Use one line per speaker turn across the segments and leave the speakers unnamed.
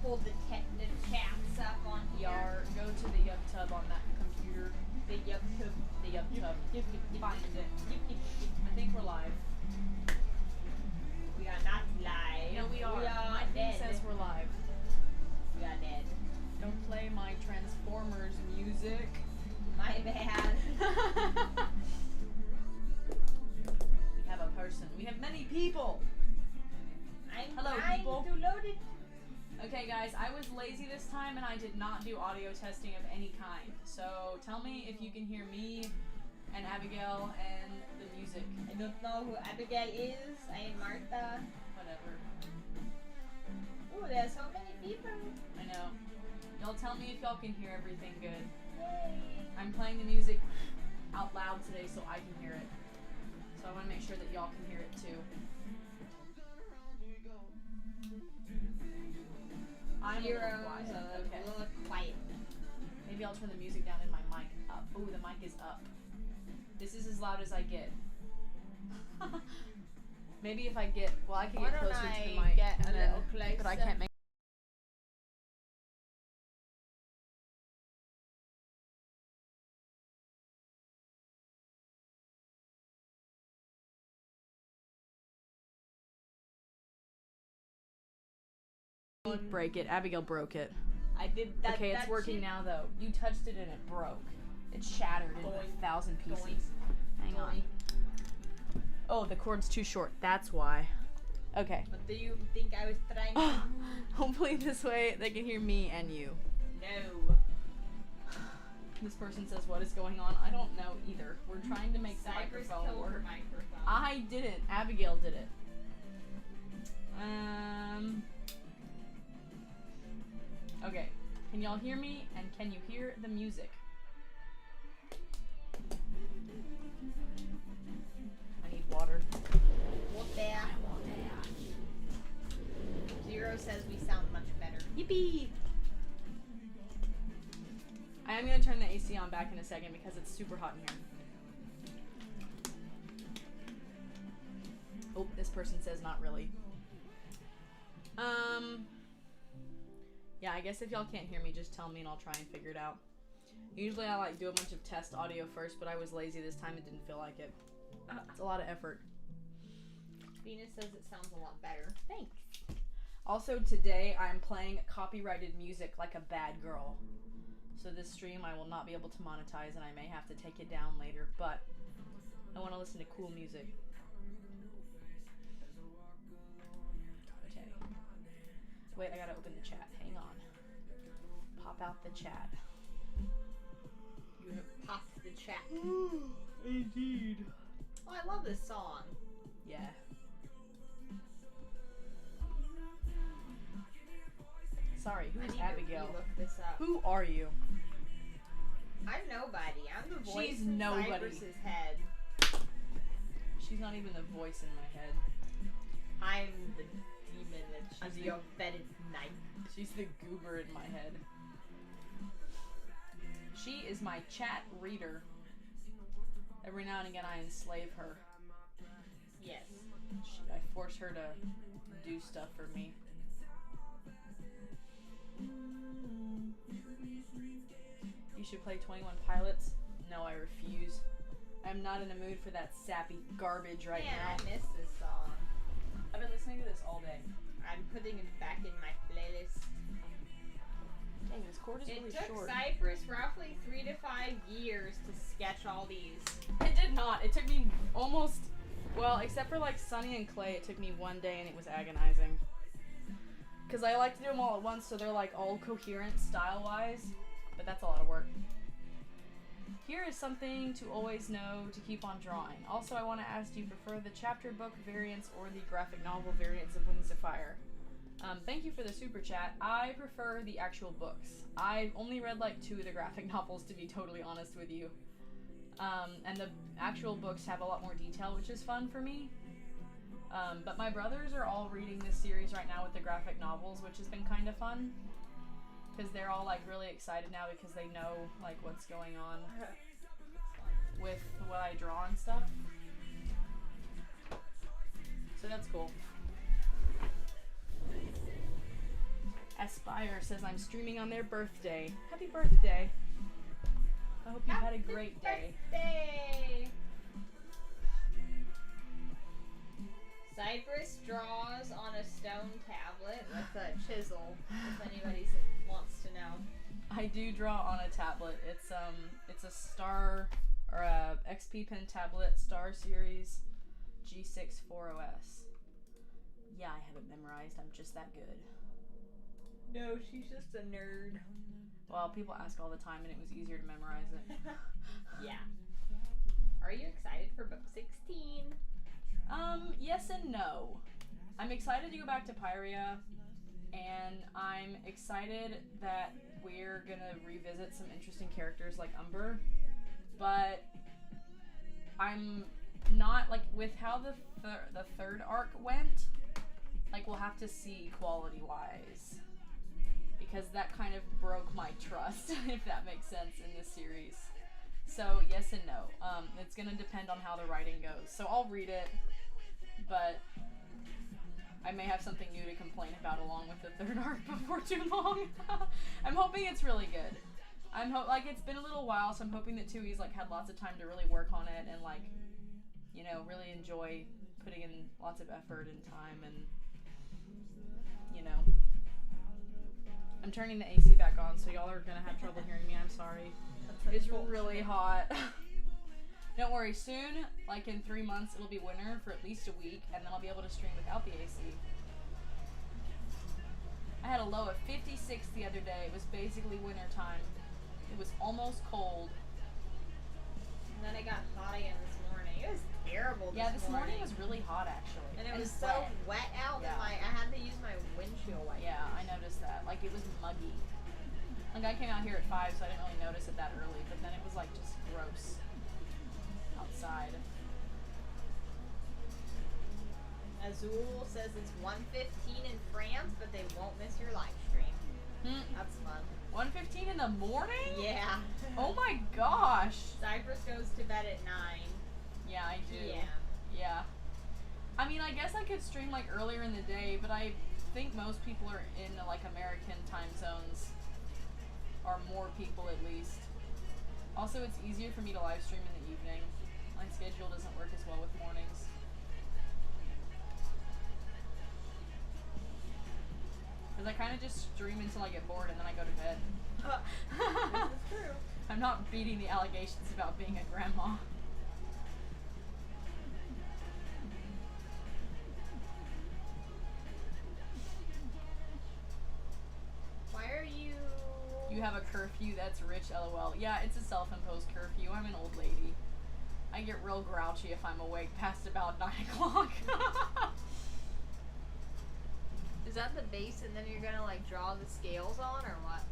pull the chats up on here.
Go to the yup tub on that computer.
The yup tub.
The yup tub. Find it. I think we're live.
We are not live.
No, we are. My
dead.
thing says we're live.
We are dead.
Don't play my Transformers music.
My bad.
We have a person. We have many people. Hello, people.
To load it.
Okay, guys, I was lazy this time and I did not do audio testing of any kind. So tell me if you can hear me and Abigail and the music.
I don't know who Abigail is. I am Martha.
Whatever.
Ooh, there's so many people.
I know. Y'all tell me if y'all can hear everything good.
Yay.
I'm playing the music out loud today so I can hear it. So I want to make sure that y'all can hear it too. I'm a little quiet. Okay.
A little quiet.
Maybe I'll turn the music down and my mic up. Ooh, the mic is up. This is as loud as I get. Maybe if I get, well, I can get closer to the mic.
Get
and
a
then,
little closer.
but I can't make. Break it. Abigail broke it.
I did that.
Okay, it's working now though. You touched it and it broke. It shattered into 1,000 pieces. Hang on. Oh, the cord's too short. That's why. Okay.
But do you think I was trying to?
Hopefully this way they can hear me and you.
No.
This person says, what is going on? I don't know either. We're trying to make the
Cyprus
microphone
killed
work.
her microphone.
I didn't. Abigail did it. Okay. Can y'all hear me? And can you hear the music? I need water.
Water. Zero says we sound much better.
Yippee! I am going to turn the AC on back in a second because it's super hot in here. Oh, this person says not really. Yeah, I guess if y'all can't hear me, just tell me and I'll try and figure it out. Usually I like do a bunch of test audio first, but I was lazy this time and didn't feel like it. It's a lot of effort.
Venus says it sounds a lot better. Thanks.
Also today I'm playing copyrighted music like a bad girl. So this stream I will not be able to monetize and I may have to take it down later, but I want to listen to cool music. Okay. Wait, I gotta open the chat. Hang on. Pop out the chat.
You have popped the chat.
Indeed.
Oh, I love this song.
Yeah. Sorry, who's Abigail?
Look this up.
Who are you?
I'm nobody. I'm the voice
She's
in
nobody.
Cyprus's head.
She's not even the voice in my head.
I'm the demon that's the fetid knight.
She's the goober in my head. She is my chat reader. Every now and again I enslave her.
Yes.
I force her to do stuff for me. You should play 21 Pilots. No, I refuse. I'm not in the mood for that sappy garbage right now.
I miss this song.
I've been listening to this all day.
I'm putting it back in my playlist.
Dang, this cord is really short.
It took Cyprus roughly 3 to 5 years to sketch all these.
It did not. It took me almost, well, except for like Sunny and Clay, it took me one day and it was agonizing. Because I like to do them all at once so they're like all coherent style-wise, but that's a lot of work. Here is something to always know to keep on drawing. Also, I want to ask, do you prefer the chapter book variants or the graphic novel variants of Wings of Fire? Thank you for the super chat. I prefer the actual books. I've only read like 2 of the graphic novels, to be totally honest with you. And the actual books have a lot more detail, which is fun for me. But my brothers are all reading this series right now with the graphic novels, which has been kind of fun. Because they're all like really excited now because they know like what's going on with what I draw and stuff. So that's cool. Aspire says I'm streaming on their birthday. Happy birthday. I hope you had a great day.
Birthday. Cyprus draws on a stone tablet with a chisel, if anybody wants to know.
I do draw on a tablet. It's a Star or a XP Pen tablet, Star Series G6 4OS. Yeah, I have it memorized. I'm just that good.
No, she's just a nerd.
Well, people ask all the time, and it was easier to memorize it.
Yeah. Are you excited for book 16?
Yes and no. I'm excited to go back to Pyria, and I'm excited that we're gonna revisit some interesting characters like Umber, but I'm not, like, with how the third arc went, like, we'll have to see quality-wise, because that kind of broke my trust, if that makes sense, in this series. So, yes and no. It's gonna depend on how the writing goes. So I'll read it, but I may have something new to complain about along with the third arc before too long. I'm hoping it's really good. Like, it's been a little while, so I'm hoping that Tui's, like, had lots of time to really work on it and, like, you know, really enjoy putting in lots of effort and time, and, you know. I'm turning the AC back on, so y'all are gonna have trouble hearing me. I'm sorry. It's really hot. Don't worry, soon, like in 3 months, it'll be winter for at least a week, and then I'll be able to stream without the AC. I had a low of 56 the other day. It was basically winter time. It was almost cold.
And then it got hot again this morning. It was terrible
this morning was really hot, actually.
And it was so wet out that I had to use my windshield wiper.
Yeah, I noticed that. Like, it was muggy. Like, I came out here at 5, so I didn't really notice it that early, but then it was, like, just gross outside.
Azul says it's 1:15 in France, but they won't miss your live stream. That's fun.
1:15 in the morning?
Yeah.
Oh my gosh.
Cyprus goes to bed at 9.
Yeah, I do.
Yeah.
Yeah. I mean, I guess I could stream, like, earlier in the day, but I think most people are in, like, American time zones. Or more people, at least. Also, it's easier for me to live stream in the evening. My schedule doesn't work as well with mornings. Because I kind of just stream until I get bored and then I go to bed.
This is true.
I'm not beating the allegations about being a grandma.
Why are you...
You have a curfew, that's rich, lol. Yeah, it's a self-imposed curfew. I'm an old lady. I get real grouchy if I'm awake past about 9 o'clock.
Is that the base and then you're gonna, like, draw the scales on, or what?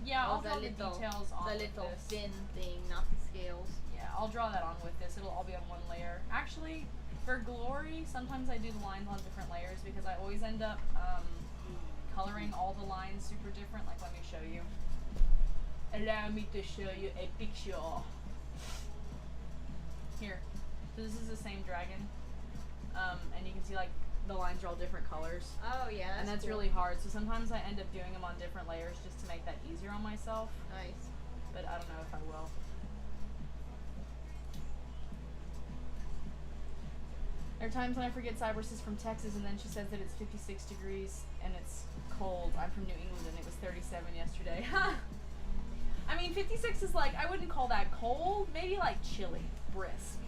Yeah, I'll draw the
little,
details on
the little
this.
fin thing, not the scales.
Yeah, I'll draw that on with this. It'll all be on one layer. Actually, for glory, sometimes I do the lines on different layers because I always end up coloring all the lines super different. Like, let me show you. Allow me to show you a picture. Here. So this is the same dragon. And you can see, like, the lines are all different colors.
Oh, yeah,
and that's
cool.
really hard. So sometimes I end up doing them on different layers just to make that easier on myself.
Nice.
But I don't know if I will. There are times when I forget Cyprus is from Texas and then she says that it's 56 degrees and it's cold. I'm from New England and it was 37 yesterday. I mean, 56 is, like, I wouldn't call that cold. Maybe, like, chilly, brisk.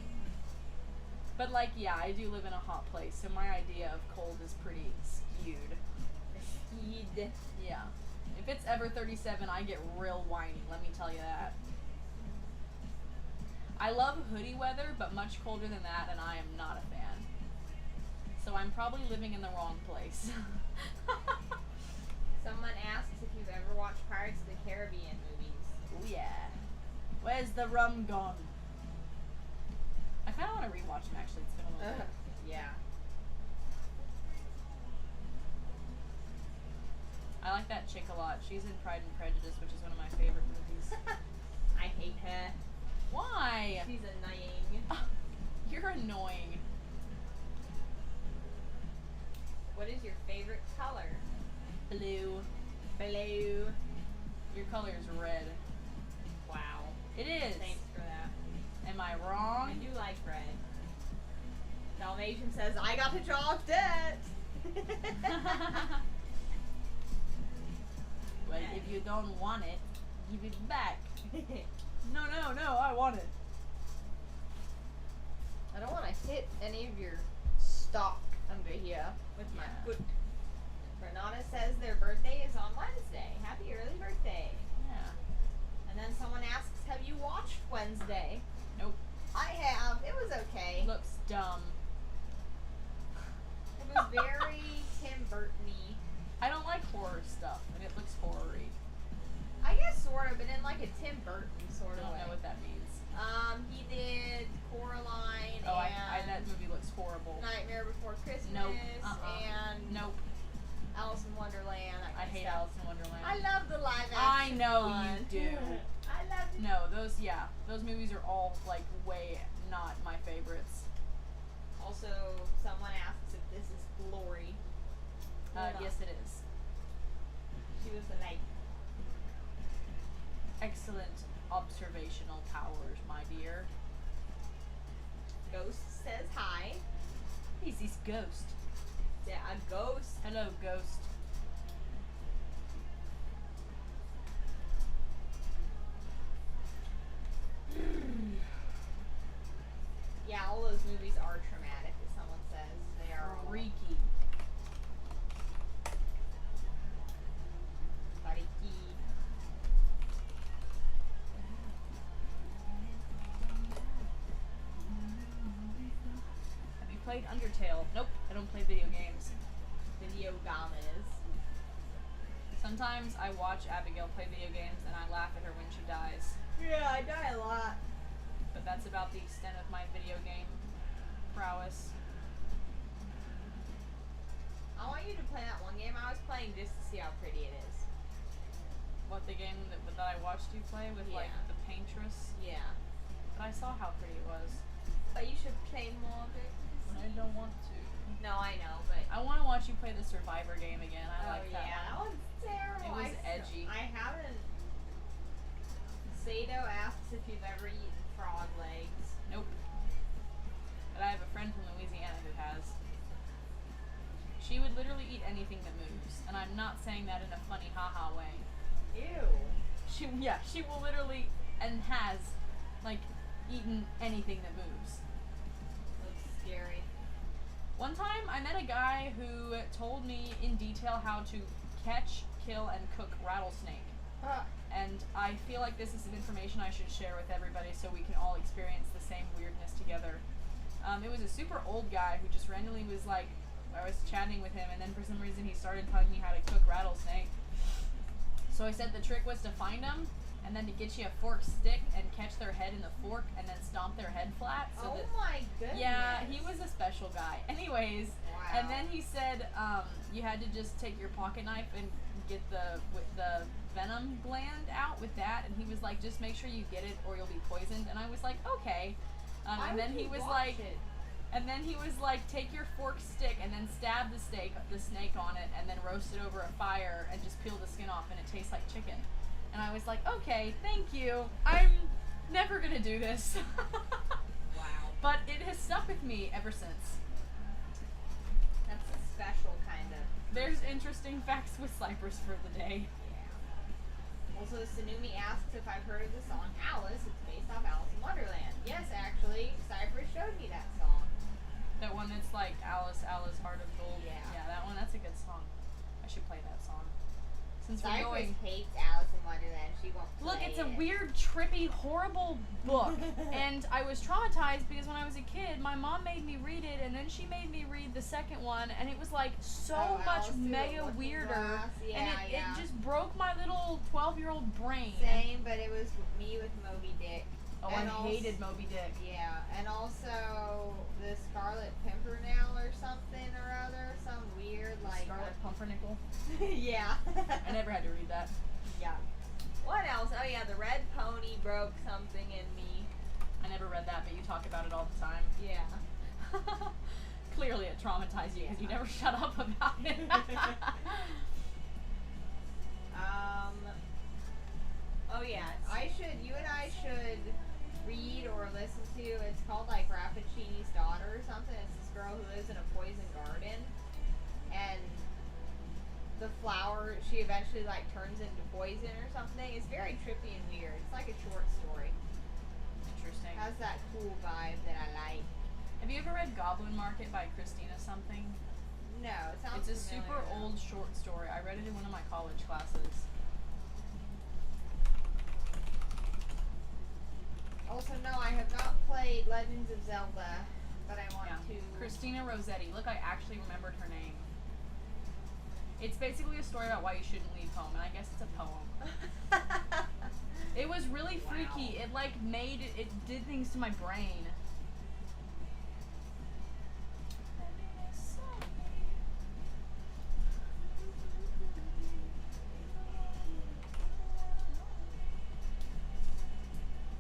But, like, yeah, I do live in a hot place, so my idea of cold is pretty skewed.
Skewed.
Yeah. If it's ever 37, I get real whiny, let me tell you that. I love hoodie weather, but much colder than that, and I am not a fan. So I'm probably living in the wrong place.
Someone asks if you've ever watched Pirates of the Caribbean movies.
Oh yeah. Where's the rum gone? I kind of want to rewatch them, actually. It's been a little bit.
Yeah.
I like that chick a lot. She's in Pride and Prejudice, which is one of my favorite movies.
I hate her.
Why?
She's annoying.
You're annoying.
What is your favorite color?
Blue.
Blue.
Your color is red.
Wow.
It is.
Thanks for that.
Am I
I
wrong?
do like red. Dalmatian says, I got to draw off debt.
Well, if you don't want it, give it back. No, I want it.
I don't want to hit any of your stock under here with my
Yeah.
foot. Renata says their birthday is on Wednesday. Happy early birthday.
Yeah.
And then someone asks, have you watched Wednesday?
Nope.
I have. It was okay.
Looks dumb.
It was very Tim Burton-y.
I don't like horror stuff, and it looks horror-y.
I guess sort of, but in like a Tim Burton sort
I
of
don't
way.
know what that means.
He did Coraline
Oh,
and
that movie looks horrible.
Nightmare Before Christmas
Nope.
and
Nope.
Alice in Wonderland. That
I
kind of
hate
stuff.
Alice in Wonderland.
I love the live action.
I know
one.
you do.
I love it.
No, those movies are all like way not my favorites.
Also, someone asks if this is Glory. Hold on.
Yes, it is.
She was the night.
Excellent observational powers, my dear.
Ghost says hi.
He's this ghost.
Yeah, a ghost.
Hello, ghost.
Yeah, all those movies are traumatic, as someone says. They are all
Freaky.
freaky.
Have you played Undertale? Nope, I don't play video games.
Video gamas.
Sometimes I watch Abigail play video games and I laugh at her when she dies.
Yeah, I die a lot.
But that's about the extent of my video game prowess.
I want you to play that one game I was playing just to see how pretty it is.
What, the game that I watched you play with like
Yeah.
the paintress?
Yeah.
But I saw how pretty it was.
But you should play more of it.
I don't want to.
No, I know, but
I want to watch you play the Survivor game again. I like that
yeah,
one.
that one's terrible.
It was
I
edgy.
I haven't. Sato asks if you've ever eaten frog legs.
Nope. But I have a friend from Louisiana who has. She would literally eat anything that moves, and I'm not saying that in a funny haha way.
Ew.
She will literally and has like eaten anything that moves.
Looks scary.
One time I met a guy who told me in detail how to catch, kill, and cook rattlesnake.
Huh.
And I feel like this is some information I should share with everybody so we can all experience the same weirdness together. It was a super old guy who just randomly was like, I was chatting with him, and then for some reason he started telling me how to cook rattlesnake. So I said the trick was to find them, and then to get you a forked stick and catch their head in the fork, and then stomp their head flat. So
Oh
that,
my goodness.
yeah, he was a special guy. Anyways,
Wow.
and then he said you had to just take your pocket knife and get the venom gland out with that, and he was like, just make sure you get it or you'll be poisoned. And I was like, okay.
Why
And
would
then he
you
was
watch
like,
it?
take your forked stick and then stab the snake on it, and then roast it over a fire and just peel the skin off, and it tastes like chicken. And I was like, okay, thank you. I'm never gonna do this.
Wow.
But it has stuck with me ever since.
That's a special kind of.
There's interesting facts with Cyprus for the day.
Yeah. Also, Sanumi asks if I've heard of the song Alice. It's based off Alice in Wonderland. Yes, actually, Cyprus showed me that song.
That one that's like Alice, Alice, Heart of Gold.
Yeah.
Yeah, that one, that's a good song. I should play that song. Since we're
Cyprus
going.
hates Alice in Wonderland. She won't play
Look, it's a
it.
weird, trippy, horrible book. And I was traumatized because when I was a kid, my mom made me read it, and then she made me read the second one, and it was like so
Oh,
much
Alice through the
mega
Looking
weirder.
Glass. Yeah,
And it
yeah.
just broke my little 12-year-old brain.
Same, but it was me with Moby Dick.
Oh,
And
I hated Moby Dick.
Yeah, and also the Scarlet Pimpernel or something or other, some weird like.
Scarlet Pumpernickel.
Yeah.
I never had to read that.
Yeah. What else? Oh yeah, the Red Pony broke something in me.
I never read that, but you talk about it all the time.
Yeah.
Clearly it traumatized you because you
Yeah.
never shut up about it.
listen to. It's called like Rappaccini's Daughter or something. It's this girl who lives in a poison garden, and the flower she eventually like turns into poison or something. It's very trippy and weird. It's like a short story.
Interesting.
Has that cool vibe that I like.
Have you ever read Goblin Market by Christina something?
No, it sounds
It's a
familiar,
super
though.
old short story. I read it in one of my college classes.
Also, no, I have not played Legends of Zelda, but I want to.
Christina Rossetti. Look, I actually remembered her name. It's basically a story about why you shouldn't leave home, and I guess it's a poem. It was really freaky.
Wow.
It like it did things to my brain.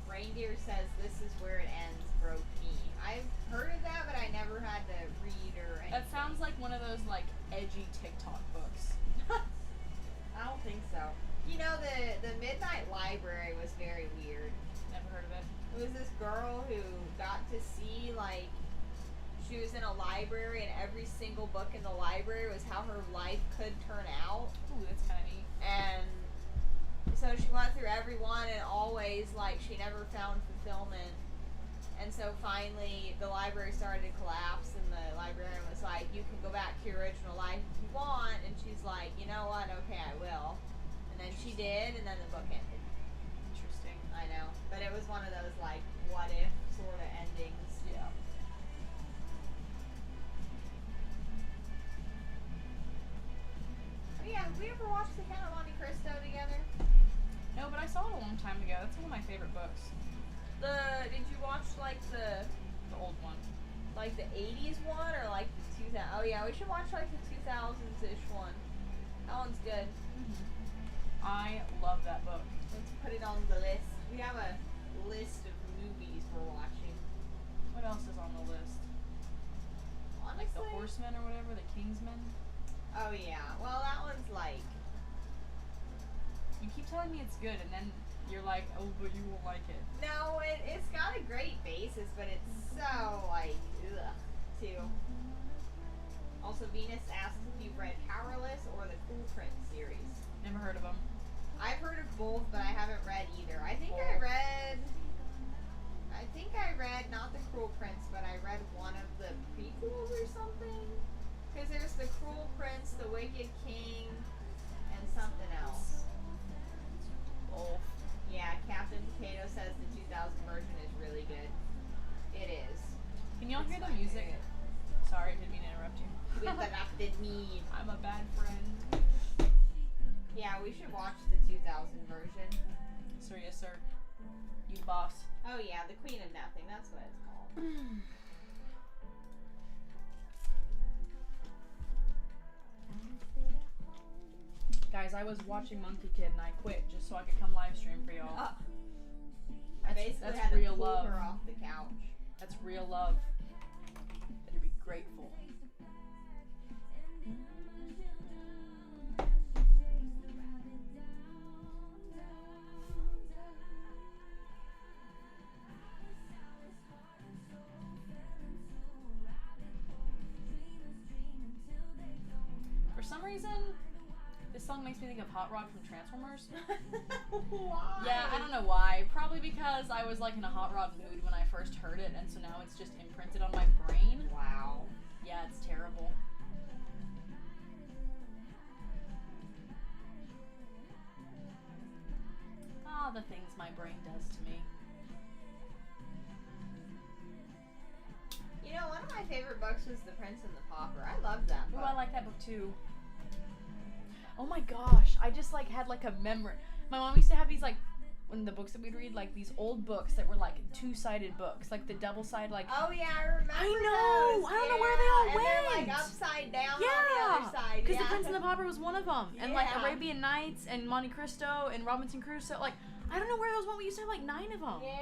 Reindeer says this is where it ends, broke me. I've heard of that, but I never had to read or anything.
That sounds like one of those like edgy TikTok books.
I don't think so. You know, the Midnight Library was very weird.
Never heard of it.
It was this girl who got to see, like, she was in a library and every single book in the library was how her life could turn out.
Ooh, that's kind of neat.
And so she went through every one and always, like, she never found fulfillment. And so finally the library started to collapse and the librarian was like, you can go back to your original life if you want. And she's like, you know what? Okay, I will. And then she did, and then the book ended.
Interesting.
I know. But it was one of those, like, what if sort of endings.
Yeah.
Oh yeah, have we ever watched The Count of Monte Cristo together?
No, but I saw it a long time ago. That's one of my favorite books.
Did you watch, like, the
old one.
Like the 80s one or like the 2000s? Oh yeah, we should watch like the 2000s-ish one. That one's good.
Mm-hmm. I love that book.
Let's put it on the list. We have a list of movies we're watching.
What else is on the list?
Honestly?
Like The Horsemen or whatever, The Kingsmen?
Oh yeah. Well, that one's like...
You keep telling me it's good and then you're like, oh, but you won't like it.
No, it's got a great basis, but it's so, like, ugh, too. Also, Venus asked if you've read Powerless or the Cool Prince series.
Never heard of them.
I've heard of both, but I haven't read either. I think I read not the Cruel Prince, but I read one of the prequels or something. Because there's the Cruel Prince, the Wicked King, and something else.
Both.
Yeah, Captain Potato says the 2000 version is really good. It is.
Can y'all hear
It's
the
my
music?
favorite.
Sorry, didn't mean to interrupt you.
We interrupted me.
I'm a bad friend.
Yeah, we should watch the 2000 version.
Sir, yes, sir. You the boss.
Oh yeah, the Queen of Nothing. That's what it's called.
Guys, I was watching Monkey Kid and I quit just so I could come live stream for y'all.
I basically
that's
had
real
to pull
love.
her off the couch.
That's real love. Better be grateful. For some reason, this song makes me think of Hot Rod from Transformers.
Why?
Yeah, I don't know why. Probably because I was like in a Hot Rod mood when I first heard it, and so now it's just imprinted on my brain.
Wow.
Yeah, it's terrible. Ah, the things my brain does to me.
You know, one of my favorite books was The Prince and the Pauper. I loved that
Ooh,
book.
I like that book too. Oh my gosh, I just like had like a memory. My mom used to have these like, when the books that we'd read, like these old books that were like two-sided books, like the double-sided, like.
Oh yeah, I remember.
I know.
Those.
I don't know where they all
and
went.
they're like upside down on the
Yeah,
other side.
because
Yeah.
The Prince and the Pauper was one of them, and like
Yeah.
Arabian Nights and Monte Cristo and Robinson Crusoe. Like, I don't know where those went. We used to have like 9 of them.
Yeah.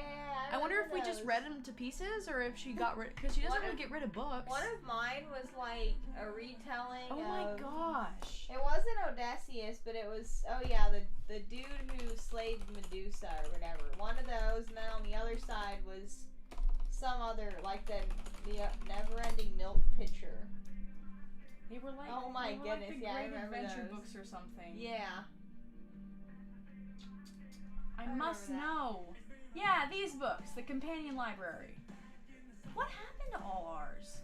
I wonder if
remember
we just
those.
read them to pieces, or if she got rid, because she doesn't
One
really
of-
get rid of books.
One of mine was like a retelling.
Oh my
of,
gosh.
It wasn't Odysseus, but it was. Oh yeah, the dude who slayed Medusa or whatever. One of those, and then on the other side was some other, like the Never-Ending Milk Pitcher.
They were like,
oh my goodness,
like the
yeah, I
Great
remember
Adventure
those.
books or something.
Yeah.
I
I
must
remember that.
know. Yeah, these books, the companion library. What happened to all ours?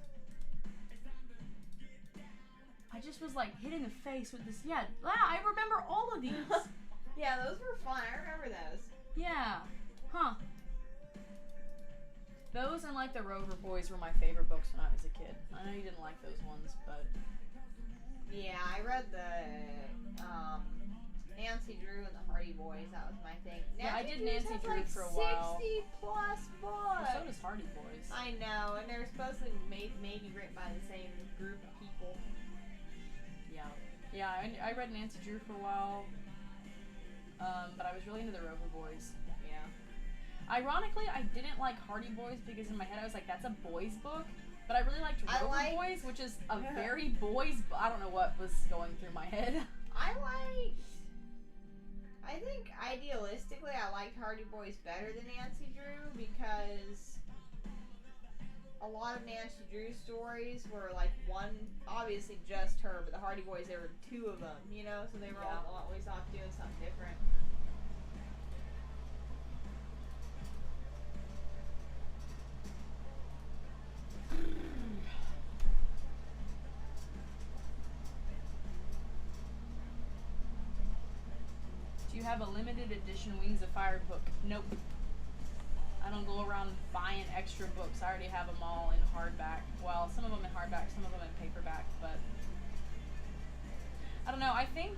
I just was like hit in the face with this. Yeah, I remember all of these.
Yeah, those were fun. I remember those.
Yeah. Huh. Those and like the Rover Boys were my favorite books when I was a kid. I know you didn't like those ones, but
Yeah, I read the Nancy Drew and the Hardy Boys. That was my thing.
Yeah, I did
Drew's
Nancy
has,
Drew
like,
for a while.
60 plus books.
so does Hardy Boys.
I know, and they're supposed to maybe written by the same group of people.
Yeah. Yeah, I read Nancy Drew for a while. But I was really into the Rover Boys.
Yeah.
Ironically, I didn't like Hardy Boys because in my head I was like, that's a boys book. But I really liked Rover Boys, which is a very boys I don't know what was going through my head.
I think idealistically I liked Hardy Boys better than Nancy Drew because a lot of Nancy Drew stories were like one, obviously just her, but the Hardy Boys, there were two of them, you know, so they were all always off doing something different.
Do you have a limited edition Wings of Fire book? Nope. I don't go around buying extra books. I already have them all in hardback. Well, some of them in hardback, some of them in paperback, but I don't know. I think,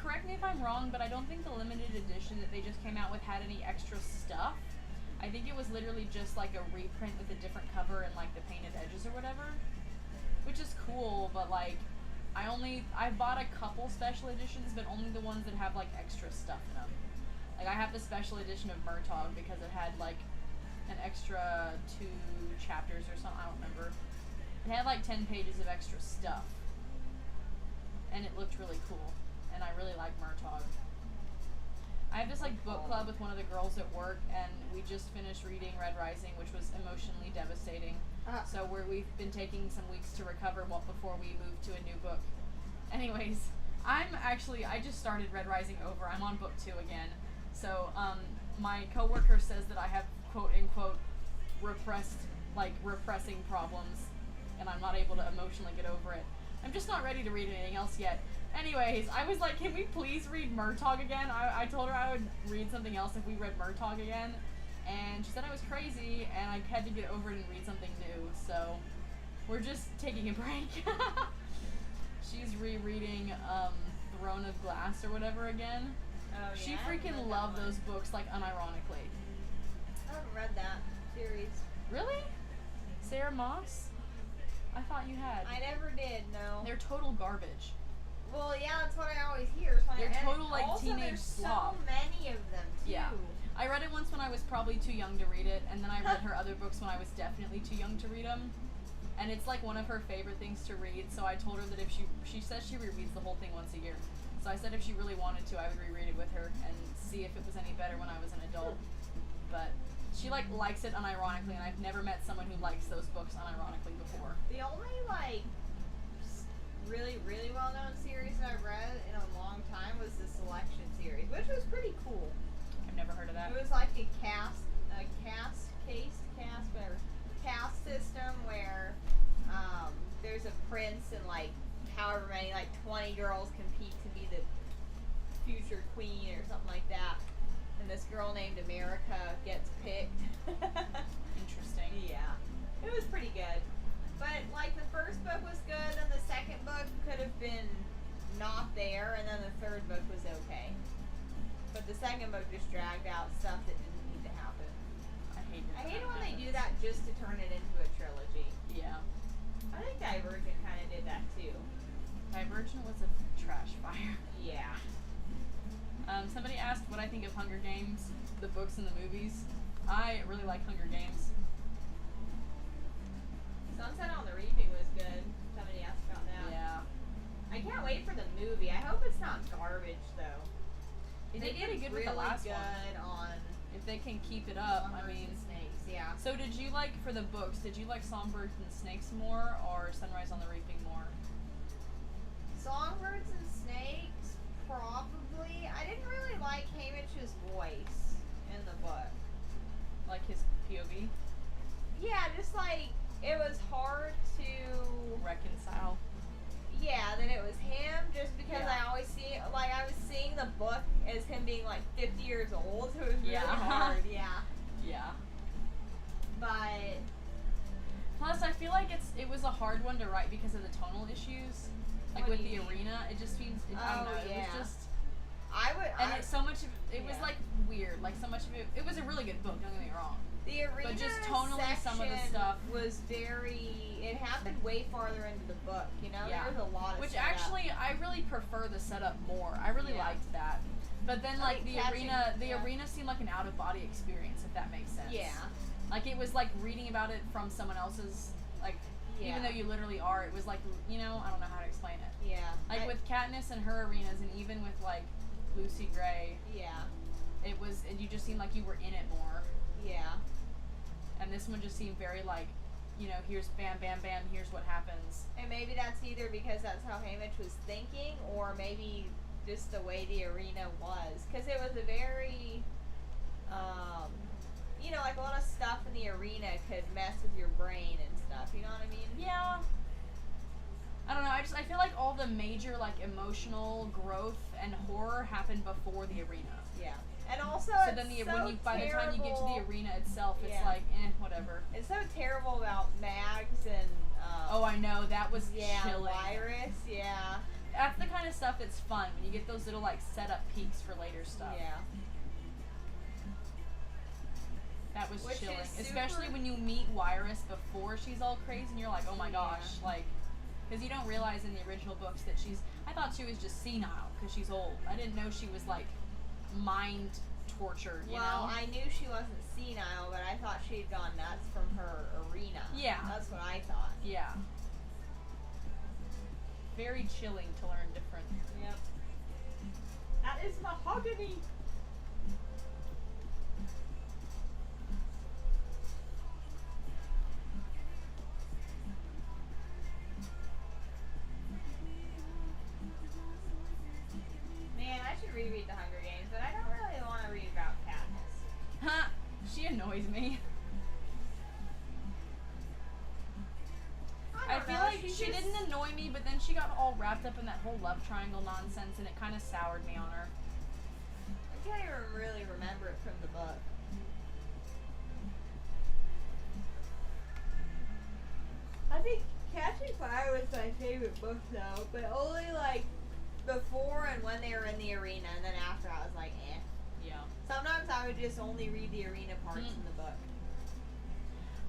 correct me if I'm wrong, but I don't think the limited edition that they just came out with had any extra stuff. I think it was literally just like a reprint with a different cover and like the painted edges or whatever, which is cool, but like I bought a couple special editions, but only the ones that have like extra stuff in them. Like I have the special edition of Murtaugh because it had like an extra 2 chapters or something, I don't remember. It had like 10 pages of extra stuff. And it looked really cool. And I really like Murtaugh. I have this like book club with one of the girls at work, and we just finished reading Red Rising, which was emotionally devastating. So we've been taking some weeks to recover before we move to a new book. Anyways, I just started Red Rising over. I'm on book 2 again. So my coworker says that I have quote unquote repressing problems, and I'm not able to emotionally get over it. I'm just not ready to read anything else yet. Anyways, I was like, can we please read Murtaugh again? I told her I would read something else if we read Murtaugh again. And she said I was crazy, and I had to get over it and read something new. So, we're just taking a break. She's rereading Throne of Glass or whatever again.
Oh, yeah,
She freaking loved those books, like, unironically.
I haven't read that series.
Really? Sarah Moss? I thought you had.
I never did, no.
They're total garbage.
Well, yeah, that's what I always hear. So
They're total, like,
also,
teenage
there's
slop.
so many of them, too.
Yeah. I read it once when I was probably too young to read it, and then I read her other books when I was definitely too young to read them. And it's like one of her favorite things to read, so I told her that if she says she rereads the whole thing once a year. So I said if she really wanted to, I would reread it with her and see if it was any better when I was an adult. But she like likes it unironically, and I've never met someone who likes those books unironically before.
The only like really, really well-known series that I've read in a long time was the Selection series, which was pretty cool.
I've never heard of that.
It was like a caste system where there's a prince and like however many, like 20 girls compete to be the future queen or something like that. And this girl named America gets picked.
Interesting.
Yeah. It was pretty good. But like the first book was good, and the second book could have been not there, and then the third book was okay. But the second book just dragged out stuff that didn't need to happen.
I hate
it when they do that just to turn it into a trilogy.
Yeah.
I think Divergent kind of did that too.
Divergent was a trash fire.
Yeah.
Somebody asked what I think of Hunger Games, the books and the movies. I really like Hunger Games.
Sunset on the Reaping was good. Somebody asked about that.
Yeah.
I can't wait for the movie. I hope it's not garbage though.
They did it good with the last one.
Really good on
If they can keep it up, I
Songbirds
mean.
and snakes, yeah.
So did you like, for the books, did you like Songbirds and Snakes more or Sunrise on the Reaping more?
Songbirds and snakes, probably. I didn't really like Hamish's voice in the book.
Like his POV?
Yeah, just like it was hard to
Reconcile.
yeah, that it was him just because
Yeah.
I always see like I was seeing the book as him being like 50 years old, so it was really
Yeah.
hard, yeah.
Yeah.
But
Plus, I feel like it was a hard one to write because of the tonal issues. Like
What
with
do you
the
mean?
arena, it just seems, I don't
Oh,
know, it
yeah.
was just,
I
and so much of it was
yeah.
like weird, like so much of it was a really good book, don't get me wrong.
the arena
but just tonally,
section
some of the stuff-
was very. It happened way farther into the book. You know,
Yeah.
there was a lot of
Which
setup.
actually, I really prefer the setup more. I really
Yeah.
liked that. But then,
I
like,
think
the
catching-
arena,
yeah.
arena seemed like an out-of-body experience, if that makes sense.
Yeah.
Like, it was like reading about it from someone else's, like,
Yeah.
even though you literally are, it was like, you know, I don't know how to explain it.
Yeah.
Like, with Katniss and her arenas, and even with, like, Lucy Gray,
Yeah.
you just seemed like you were in it more.
Yeah.
And this one just seemed very, like, you know, here's bam, bam, bam, here's what happens.
And maybe that's either because that's how Hamish was thinking, or maybe just the way the arena was. Because it was a very, you know, like a lot of stuff in the arena could mess with your brain and stuff. You know what I mean?
Yeah. I don't know. I feel like all the major like emotional growth and horror happened before the arena.
Yeah. And also,
So
it's
then
so
by the time you get to the
terrible-
arena itself, it's
Yeah.
like whatever.
It's so terrible about Mags and
Oh, I know, that was
yeah,
chilling.
Virus, yeah,
That's the kind of stuff that's fun when you get those little like setup peaks for later stuff.
yeah.
That was
Which
chilling,
is super-
especially when you meet Wiress before she's all crazy and you're like, oh my gosh,
Yeah.
like, because you don't realize in the original books that I thought she was just senile because she's old. I didn't know she was like mind tortured, you
Well,
know?
I knew she wasn't senile, but I thought she'd gone nuts from her arena.
Yeah.
That's what I thought.
Yeah. Very chilling to learn different.
Yep. That is mahogany. Man, I should reread The Hunger Games, but I don't really want to read about Katniss.
Huh? She annoys me. I
don't
feel
know,
like
she's
she
just-
didn't annoy me, but then she got all wrapped up in that whole love triangle nonsense, and it kind of soured me on her.
I can't even really remember it from the book. I think Catching Fire was my favorite book though, but only like before and when they were in the arena, and then after I was like, eh.
Yeah.
Sometimes I would just only read the arena parts
Mm.
in the book.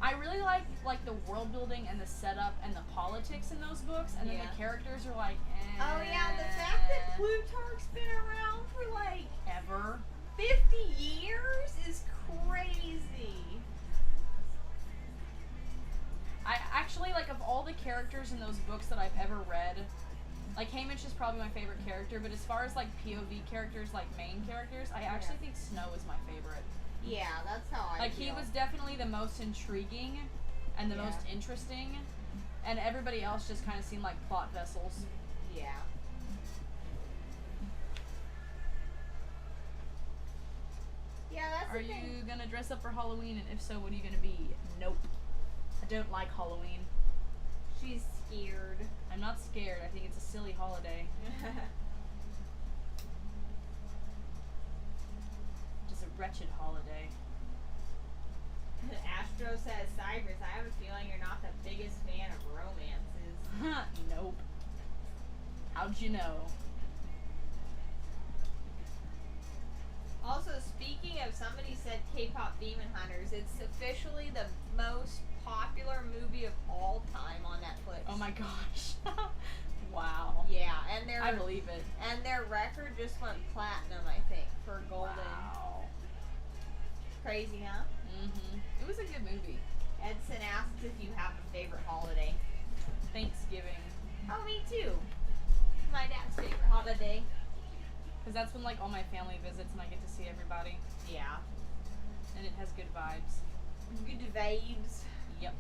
I really like the world building and the setup and the politics in those books, and then
Yeah.
the characters are like,
Oh yeah, the fact that Plutarch's been around for like
ever.
50 years is crazy.
I actually, like, of all the characters in those books that I've ever read, like, Hamish is probably my favorite character, but as far as, like, POV characters, like, main characters, I actually think Snow is my favorite.
Yeah, that's how I
Like,
feel.
he was definitely the most intriguing and the
Yeah.
most interesting, and everybody else just kind of seemed like plot vessels.
Yeah. Yeah, that's
Are
the thing.
you gonna dress up for Halloween, and if so, what are you gonna be? Nope. I don't like Halloween.
She's scared.
I'm not scared. I think it's a silly holiday. Just a wretched holiday.
Astro says, Cyprus, I have a feeling you're not the biggest fan of romances.
Nope. How'd you know?
Also, speaking of, somebody said K-pop Demon Hunters, it's officially the most popular movie of all time on Netflix.
Oh my gosh. Wow.
Yeah, and
I believe it.
their record just went platinum, I think, for golden.
Wow.
Crazy, huh?
Mm-hmm. It was a good movie.
Edson asks if you have a favorite holiday.
Thanksgiving.
Oh, me too. My dad's favorite holiday.
Because that's when, like, all my family visits and I get to see everybody.
Yeah.
and it has good vibes.
Good vibes.
Yep.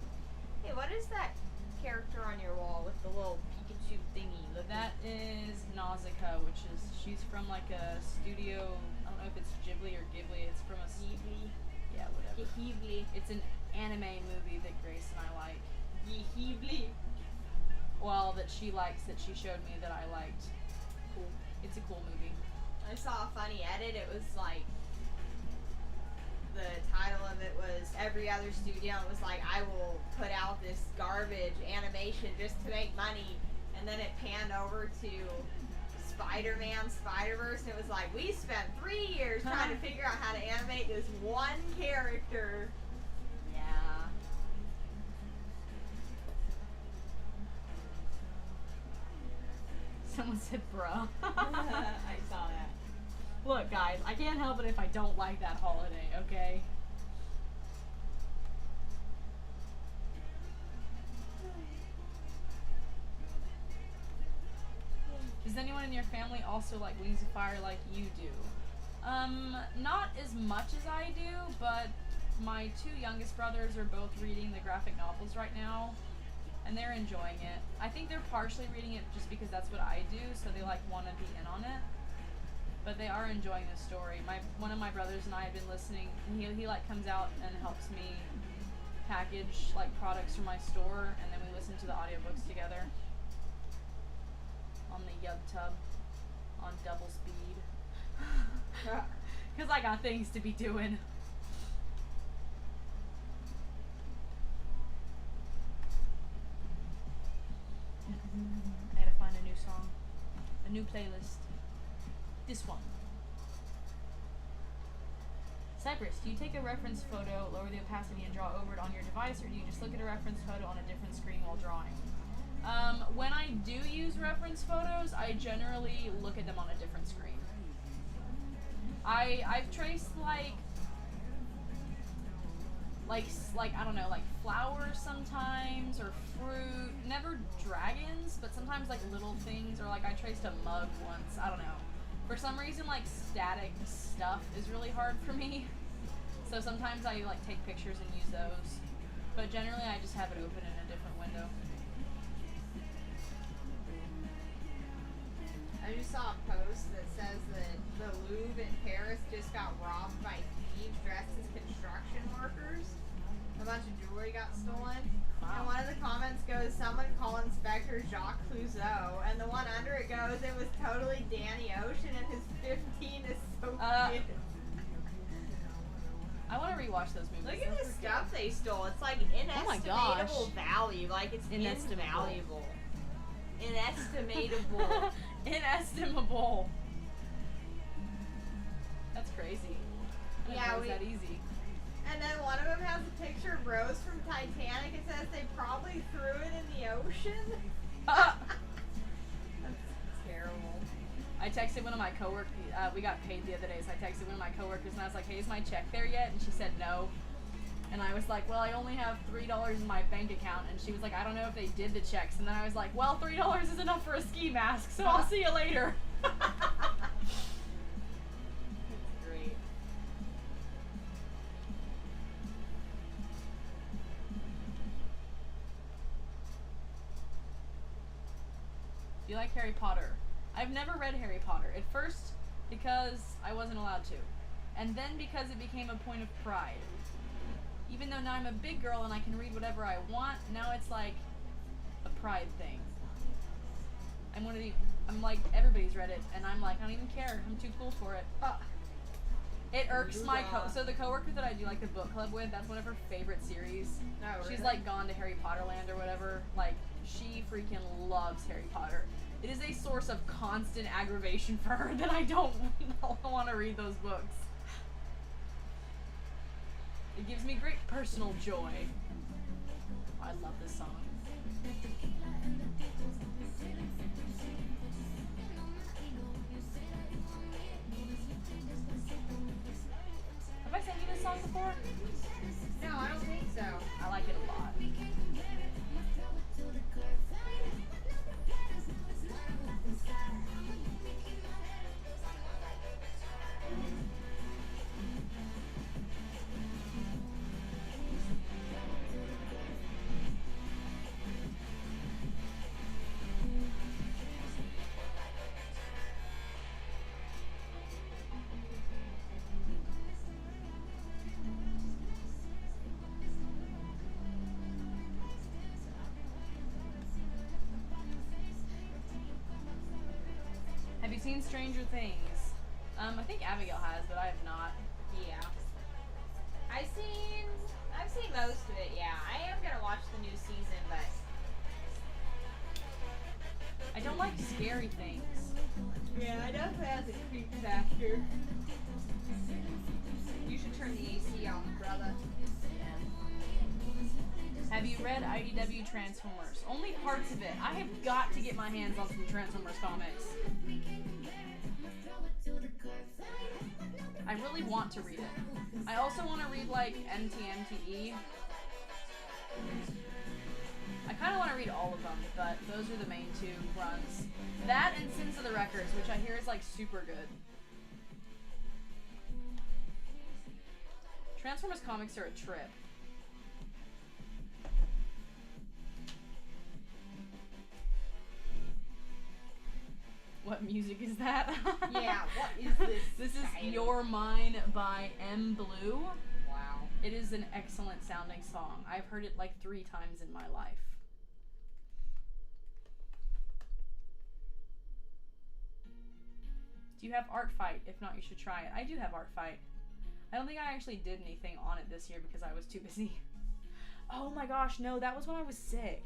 Hey, what is that character on your wall with the little Pikachu thingy?
That is Nausicaa, which is, she's from like a studio, I don't know if it's Ghibli or Ghibli, it's from a...
Ghibli.
Yeah, whatever.
Ghibli.
It's an anime movie that Grace and I like.
Ghibli.
Well, that she likes, that she showed me that I liked.
Cool.
It's a cool movie.
I saw a funny edit. It was like, the title of it was every other studio. It was like, I will put out this garbage animation just to make money. And then it panned over to Spider-Man Spider-Verse, and it was like, we spent 3 years trying to figure out how to animate this one character.
Yeah. Someone said, bruh.
I saw that.
Look, guys, I can't help it if I don't like that holiday, okay? Does anyone in your family also like Wings of Fire like you do? Not as much as I do, but my two youngest brothers are both reading the graphic novels right now, and they're enjoying it. I think they're partially reading it just because that's what I do, so they like want to be in on it. But they are enjoying the story. One of my brothers and I have been listening, and he like comes out and helps me package like products from my store, and then we listen to the audiobooks together on the YubTub on double speed. Cause I got things to be doing. I gotta find a new song, a new playlist. This one. Cyprus, do you take a reference photo, lower the opacity, and draw over it on your device, or do you just look at a reference photo on a different screen while drawing? When I do use reference photos, I generally look at them on a different screen. I've traced like I don't know, like flowers sometimes, or fruit. Never dragons, but sometimes like little things, or like I traced a mug once. I don't know. For some reason, like static stuff is really hard for me. So sometimes I like take pictures and use those. But generally I just have it open in a different window.
I just saw a post that says that the Louvre in Paris just got robbed by thieves dressed as construction workers. A bunch of jewelry got stolen.
Wow.
And one of the comments goes, someone call Inspector Jacques Clouseau. And the one under it goes, it was totally Danny Ocean, and his 15 is so cute.
I want to rewatch those movies.
Look at the stuff they stole. It's like
Oh my gosh.
inestimable value. Like, it's
Inestimable.
invaluable. Inestimable.
Inestimable. That's crazy. I didn't know it was that easy.
And then one of them has a picture of Rose from Titanic. It says they probably threw it in the ocean. That's terrible.
I texted one of my coworkers. We got paid the other day, so I texted one of my coworkers and I was like, "Hey, is my check there yet?" And she said no. And I was like, "Well, I only have $3 in my bank account." And she was like, "I don't know if they did the checks." And then I was like, "Well, $3 is enough for a ski mask, so I'll see you later."
That's great.
Do you like Harry Potter? I've never read Harry Potter. At first, because I wasn't allowed to. And then because it became a point of pride. Even though now I'm a big girl and I can read whatever I want, now it's like a pride thing. I'm like, everybody's read it, and I'm like, I don't even care. I'm too cool for it. It irks my so the coworker that I do like the book club with, that's one of her favorite series.
Oh, really?
She's like gone to Harry Potter land or whatever. Like, she freaking loves Harry Potter. It is a source of constant aggravation for her that I don't want to read those books. It gives me great personal joy. I love this song. Have I sent you this song before?
No, I don't think so.
I like it a lot. seen Stranger Things? I think Abigail has, but I have not.
Yeah. I've seen most of it, yeah. I am gonna watch the new season, but
I don't like scary things.
yeah, I definitely have the creep factor. You should turn the AC on, brother.
Have you read IDW Transformers? Only parts of it. I have got to get my hands on some Transformers comics. I really want to read it. I also want to read, like, NTMTE. I kind of want to read all of them, but those are the main two runs. That and Sins of the Records, which I hear is, like, super good. Transformers comics are a trip. What music is that?
Yeah, what is this?
This is Your Mine by M. Blue.
Wow.
It is an excellent sounding song. I've heard it like 3 times in my life. Do you have Art Fight? If not, you should try it. I do have Art Fight. I don't think I actually did anything on it this year because I was too busy. Oh my gosh, no, that was when I was sick.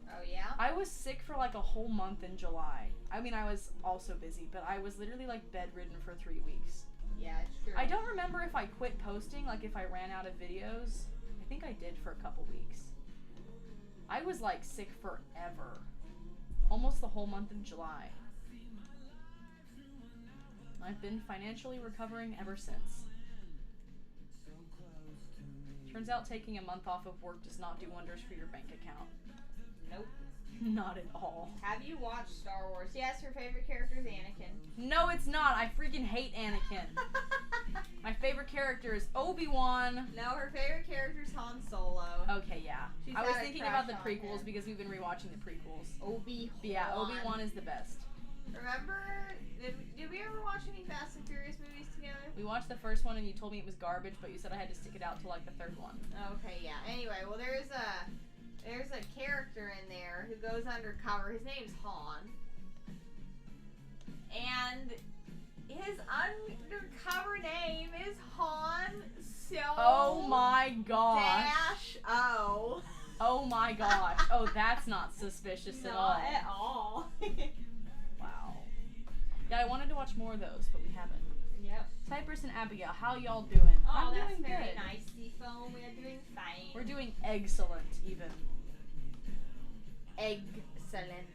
Oh, yeah?
I was sick for like a whole month in July. I mean, I was also busy, but I was literally like bedridden for 3 weeks.
Yeah, it's true.
I don't remember if I quit posting, like if I ran out of videos. I think I did for a couple weeks. I was like sick forever. Almost the whole month of July. I've been financially recovering ever since. Turns out taking a month off of work does not do wonders for your bank account.
Nope.
Not at all.
Have you watched Star Wars? Yes, her favorite character is Anakin.
No, it's not. I freaking hate Anakin. My favorite character is Obi-Wan.
No, her favorite character is Han Solo.
Okay, yeah.
She's
I was
got a
thinking
crush
about the
on
prequels
him.
because we've been rewatching the prequels.
Obi-Wan.
But yeah, Obi-Wan is the best.
Remember, did we ever watch any Fast and Furious movies together?
We watched the first one and you told me it was garbage, but you said I had to stick it out to like the 3rd one.
Okay, yeah. Anyway, well, there's a character in there who goes undercover. His name's Han. And his undercover name is Han
Oh my gosh.
dash O.
Oh my gosh. Oh, that's not suspicious at all.
Not at all.
Wow. Yeah, I wanted to watch more of those, but we haven't.
Yep.
Cyprus and Abigail, how y'all doing?
Oh,
I'm
that's
doing
very
good.
nice, Seafoam. We are doing fine.
We're doing excellent, even.
Excellent.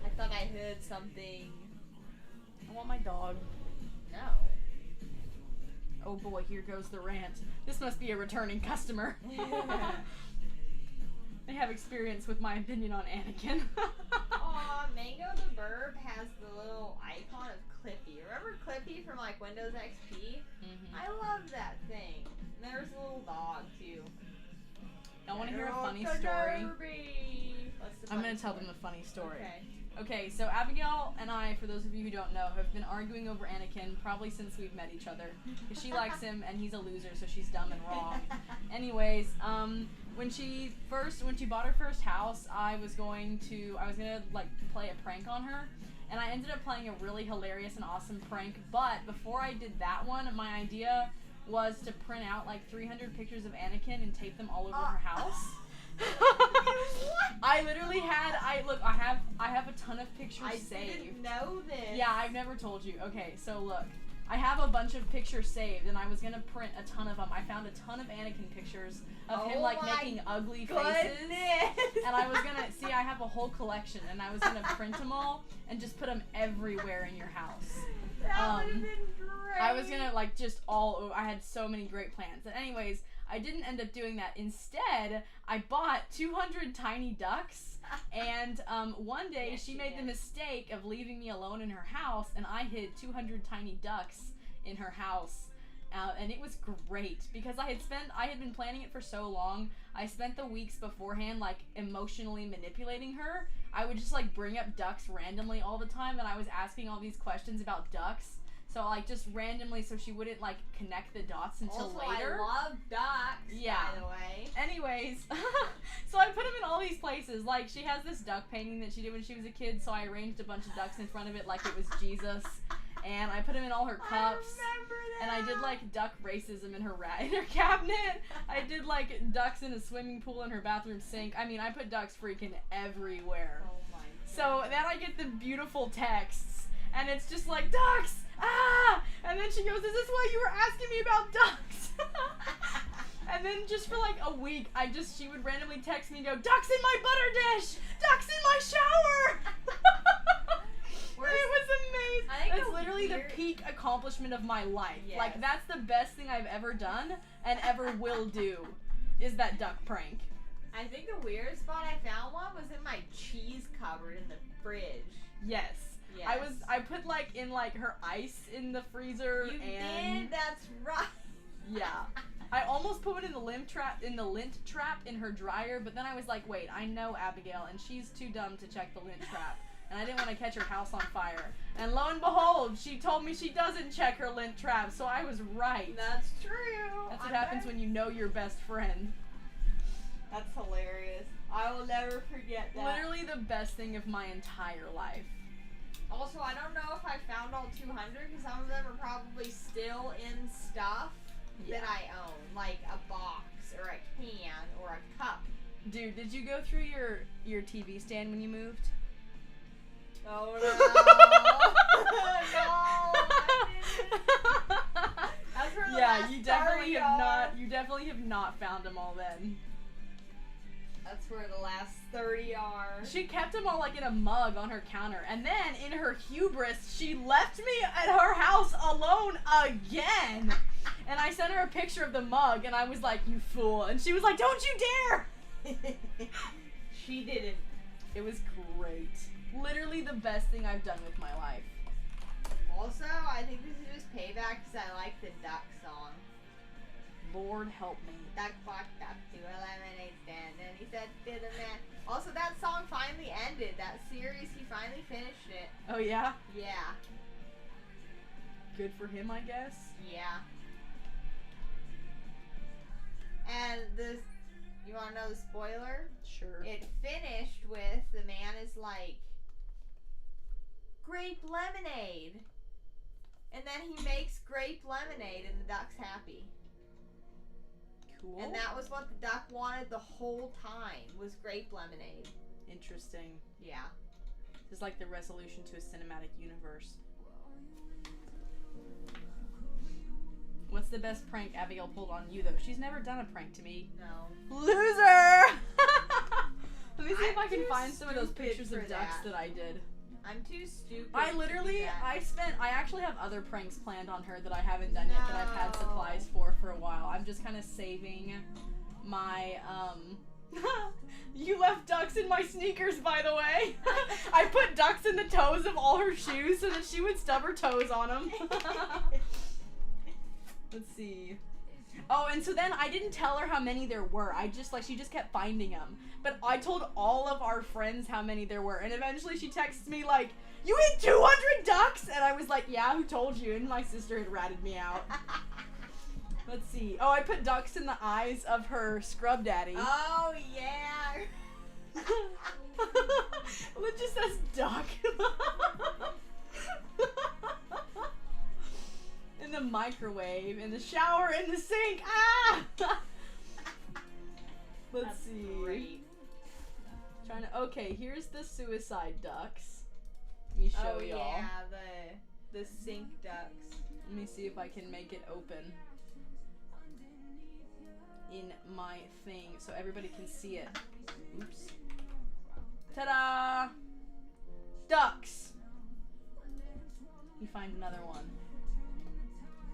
I thought I heard something.
I want my dog.
No.
Oh boy, here goes the rant. This must be a returning customer. They have experience with my opinion on Anakin.
Aw, Mango the Burb has the little icon of Clippy. Remember Clippy from like Windows XP?
Mm-hmm.
I love that thing. And there's a little dog too.
I want to hear a funny story. I'm going to tell them a funny story. Okay, so Abigail and I, for those of you who don't know, have been arguing over Anakin probably since we've met each other. Because she likes him and he's a loser, so she's dumb and wrong. Anyways, when she bought her first house, I was gonna like play a prank on her. And I ended up playing a really hilarious and awesome prank. But before I did that one, my idea was to print out like 300 pictures of Anakin and tape them all over her house. I literally had I have a ton of pictures saved.
I didn't know this.
Yeah, I've never told you. Okay, so look. I have a bunch of pictures saved and I was gonna print a ton of them. I found a ton of Anakin pictures of him like making ugly faces. And I was gonna I have a whole collection and I was gonna print them all and just put them everywhere in your house.
That would have been great.
I was gonna I had so many great plans. And anyways, I didn't end up doing that. Instead, I bought 200 tiny ducks, and one day she made the mistake of leaving me alone in her house, and I hid 200 tiny ducks in her house. And it was great because I had been planning it for so long. I spent the weeks beforehand like emotionally manipulating her. I would just like bring up ducks randomly all the time, and I was asking all these questions about ducks. So like just randomly, so she wouldn't like connect the dots until
also,
later.
I love ducks.
Yeah.
By the way.
Anyways, so I put them in all these places. Like she has this duck painting that she did when she was a kid, so I arranged a bunch of ducks in front of it like it was Jesus. And I put them in all her cups.
I remember that.
And I did like duck racism in her cabinet. I did like ducks in a swimming pool in her bathroom sink. I mean, I put ducks freaking everywhere.
Oh my God.
So then I get the beautiful texts, and it's just like, ducks! Ah! And then she goes, is this why you were asking me about ducks? And then just for like a week, she would randomly text me and go, ducks in my butter dish! Ducks in my shower! It was amazing. That's literally the peak accomplishment of my life.
Yes.
Like, that's the best thing I've ever done and ever will do, is that duck prank.
I think the weirdest spot I found one was in my cheese cupboard in the fridge.
Yes.
Yes.
I put like in like her ice in the freezer.
You
and
did? That's right.
Yeah. I almost put it in the lint trap in her dryer, but then I was like, wait, I know Abigail and she's too dumb to check the lint trap. And I didn't want to catch her house on fire. And lo and behold, she told me she doesn't check her lint trap, so I was right.
That's true.
That's what happens when you know your best friend.
That's hilarious. I will never forget that.
Literally the best thing of my entire life.
Also, I don't know if I found all 200 because some of them are probably still in stuff that I own, like a box or a can or a cup. Dude,
did you go through your TV stand when you moved?
Oh no! No, I didn't. That's where the last
you definitely
30
have
are.
not. You definitely have not found them all then.
That's where the last 30 are.
She kept them all like in a mug on her counter, and then in her hubris, she left me at her house alone again. And I sent her a picture of the mug, and I was like, "You fool!" And she was like, "Don't you dare!"
She didn't.
It was great. Literally the best thing I've done with my life.
Also, I think this is just payback because I like the duck song.
Lord help me.
Duck walked up to a lemonade stand and he said to the man. Also, that song finally ended. That series, he finally finished it.
Oh yeah?
Yeah.
Good for him, I guess.
Yeah. And this, you want to know the spoiler?
Sure.
It finished with the man is like, grape lemonade. And then he makes grape lemonade and the duck's happy.
Cool.
And that was what the duck wanted the whole time, was grape lemonade.
Interesting.
Yeah.
This is like the resolution to a cinematic universe. What's the best prank Abigail pulled on you, though? She's never done a prank to me.
No.
Loser! Let me see if
I'm
I can
too
find some of those
stupid
pictures of
for
ducks
that.
that I did.
I'm too stupid.
I actually have other pranks planned on her that I haven't done yet that I've had supplies for a while. I'm just kind of saving my, You left ducks in my sneakers, by the way. I put ducks in the toes of all her shoes so that she would stub her toes on them. Let's see. Oh, and so then I didn't tell her how many there were. She just kept finding them. But I told all of our friends how many there were. And eventually she texts me like, you hit 200 ducks? And I was like, yeah, who told you? And my sister had ratted me out. Let's see. Oh, I put ducks in the eyes of her scrub daddy.
Oh, yeah.
Well, it just says duck. In the microwave, in the shower, in the sink. Ah! Let's see.
Great.
Okay, here's the suicide ducks. Let me show y'all.
Yeah, the sink ducks.
Let me see if I can make it open in my thing so everybody can see it. Oops. Ta-da! Ducks! You find another one.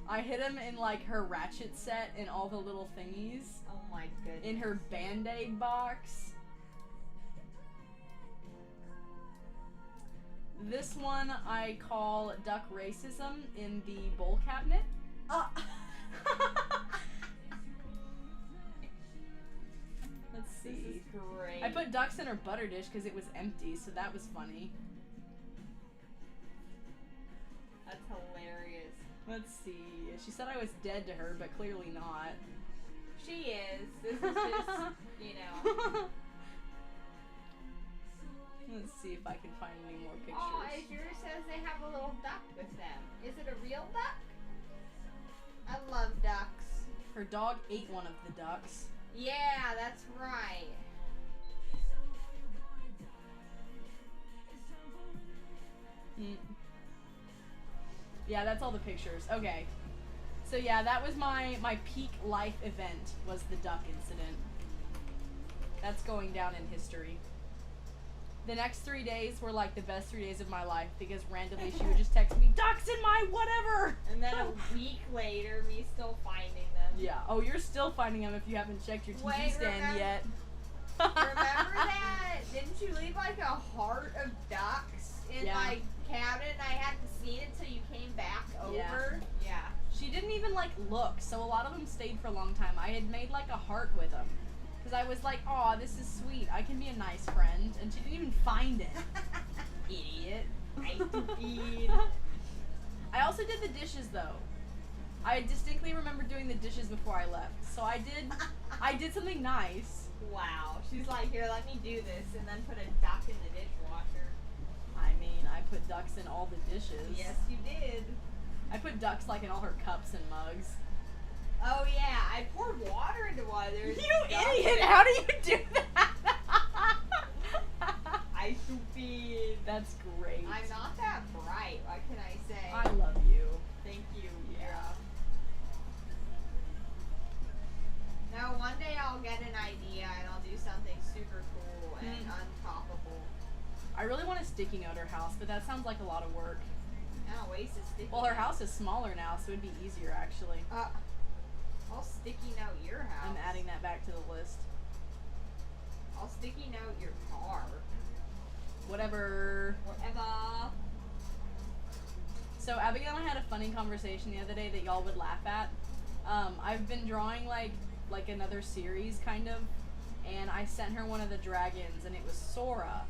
I hid him in like her ratchet set and all the little thingies.
Oh my goodness.
In her Band-Aid box. This one I call duck racism in the bowl cabinet. Let's see.
This is great.
I put ducks in her butter dish because it was empty, so that was funny.
That's hilarious.
Let's see. She said I was dead to her, but clearly not.
She is. This is just, you know.
Let's see if I can find any more pictures.
Oh, Azure says they have a little duck with them. Is it a real duck? I love ducks.
Her dog ate one of the ducks.
Yeah, that's right.
Yeah, that's all the pictures. Okay. So yeah, that was my peak life event, was the duck incident. That's going down in history. The next 3 days were like the best 3 days of my life because randomly she would just text me, ducks in my whatever!
And then a week later, me still finding them.
Yeah. Oh, you're still finding them if you haven't checked your TV stand yet.
Remember that? Didn't you leave like a heart of ducks in my cabinet and I hadn't seen it till you came back over? Yeah.
She didn't even like look, so a lot of them stayed for a long time. I had made like a heart with them. Because I was like, aw, this is sweet. I can be a nice friend. And she didn't even find it. Idiot.
Stupid.
I also did the dishes though. I distinctly remember doing the dishes before I left. So I did something nice.
Wow. She's like, here, let me do this, and then put a duck in the dishwasher.
I mean, I put ducks in all the dishes.
Yes, you did.
I put ducks like in all her cups and mugs.
Oh yeah, I poured water into one. There's
You idiot! How do you do that?
I stupid.
That's great.
I'm not that bright. What can I say?
I love you.
Thank you.
Yeah.
Now one day I'll get an idea and I'll do something super cool and untoppable.
I really want a sticky note her house, but that sounds like a lot of work.
Now waste a sticky
Well, her
note.
house is smaller now, so it'd be easier actually.
I'll sticky note your house.
I'm adding that back to the list.
I'll sticky note your car.
Whatever.
Whatever.
So Abigail and I had a funny conversation the other day that y'all would laugh at. I've been drawing like another series kind of, and I sent her one of the dragons and it was Sora.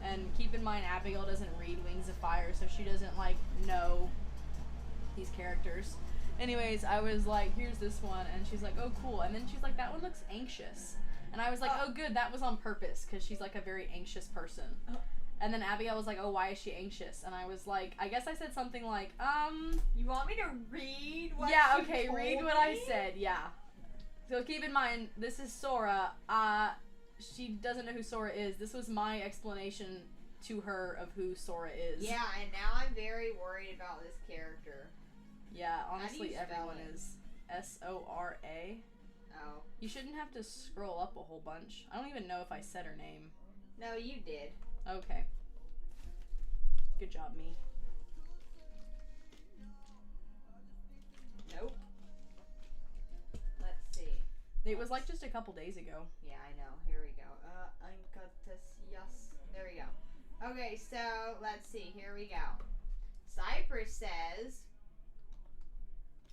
And keep in mind Abigail doesn't read Wings of Fire, so she doesn't like know these characters. Anyways, I was like, here's this one, and she's like, oh cool, and then she's like, that one looks anxious. And I was like, oh good, that was on purpose, because she's like a very anxious person. And then Abigail was like, oh, why is she anxious? And I was like, I guess I said something like,
You want me to read what
yeah,
you
okay,
told
read what
me?
I said, yeah. So keep in mind, this is Sora. She doesn't know who Sora is. This was my explanation to her of who Sora is.
Yeah, and now I'm very worried about this character.
Yeah, honestly, everyone
it?
is. S-O-R-A.
Oh.
You shouldn't have to scroll up a whole bunch. I don't even know if I said her name.
No, you did.
Okay. Good job, me.
Nope. Let's see.
It was like just a couple days ago.
Yeah, I know. Here we go. Yes. There we go. Okay, so let's see. Here we go. Cyprus says,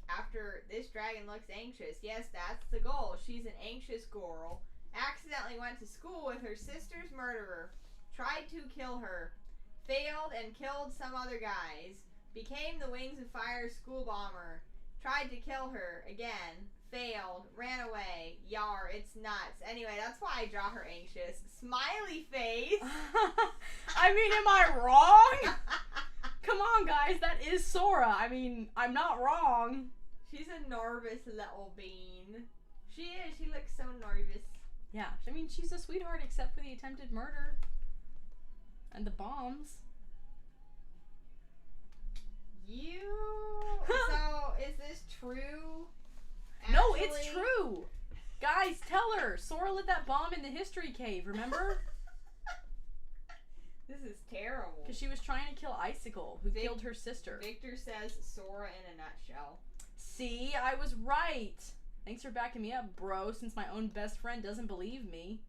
after this dragon looks anxious, yes, that's the goal. She's an anxious girl. Accidentally went to school with her sister's murderer. Tried to kill her. Failed and killed some other guys. Became the Wings of Fire school bomber. Tried to kill her. Again. Failed. Ran away. Yar, it's nuts. Anyway, that's why I draw her anxious. Smiley face.
I mean, am I wrong? Come on, guys. That is Sora. I mean, I'm not wrong.
She's a nervous little bean. She is. She looks so nervous.
Yeah. I mean, she's a sweetheart except for the attempted murder. And the bombs.
So, is this true?
No, it's true. Guys, tell her. Sora lit that bomb in the history cave, remember?
This is terrible.
Because she was trying to kill Icicle, who killed her sister.
Victor says Sora in a nutshell.
See, I was right. Thanks for backing me up, bro, since my own best friend doesn't believe me.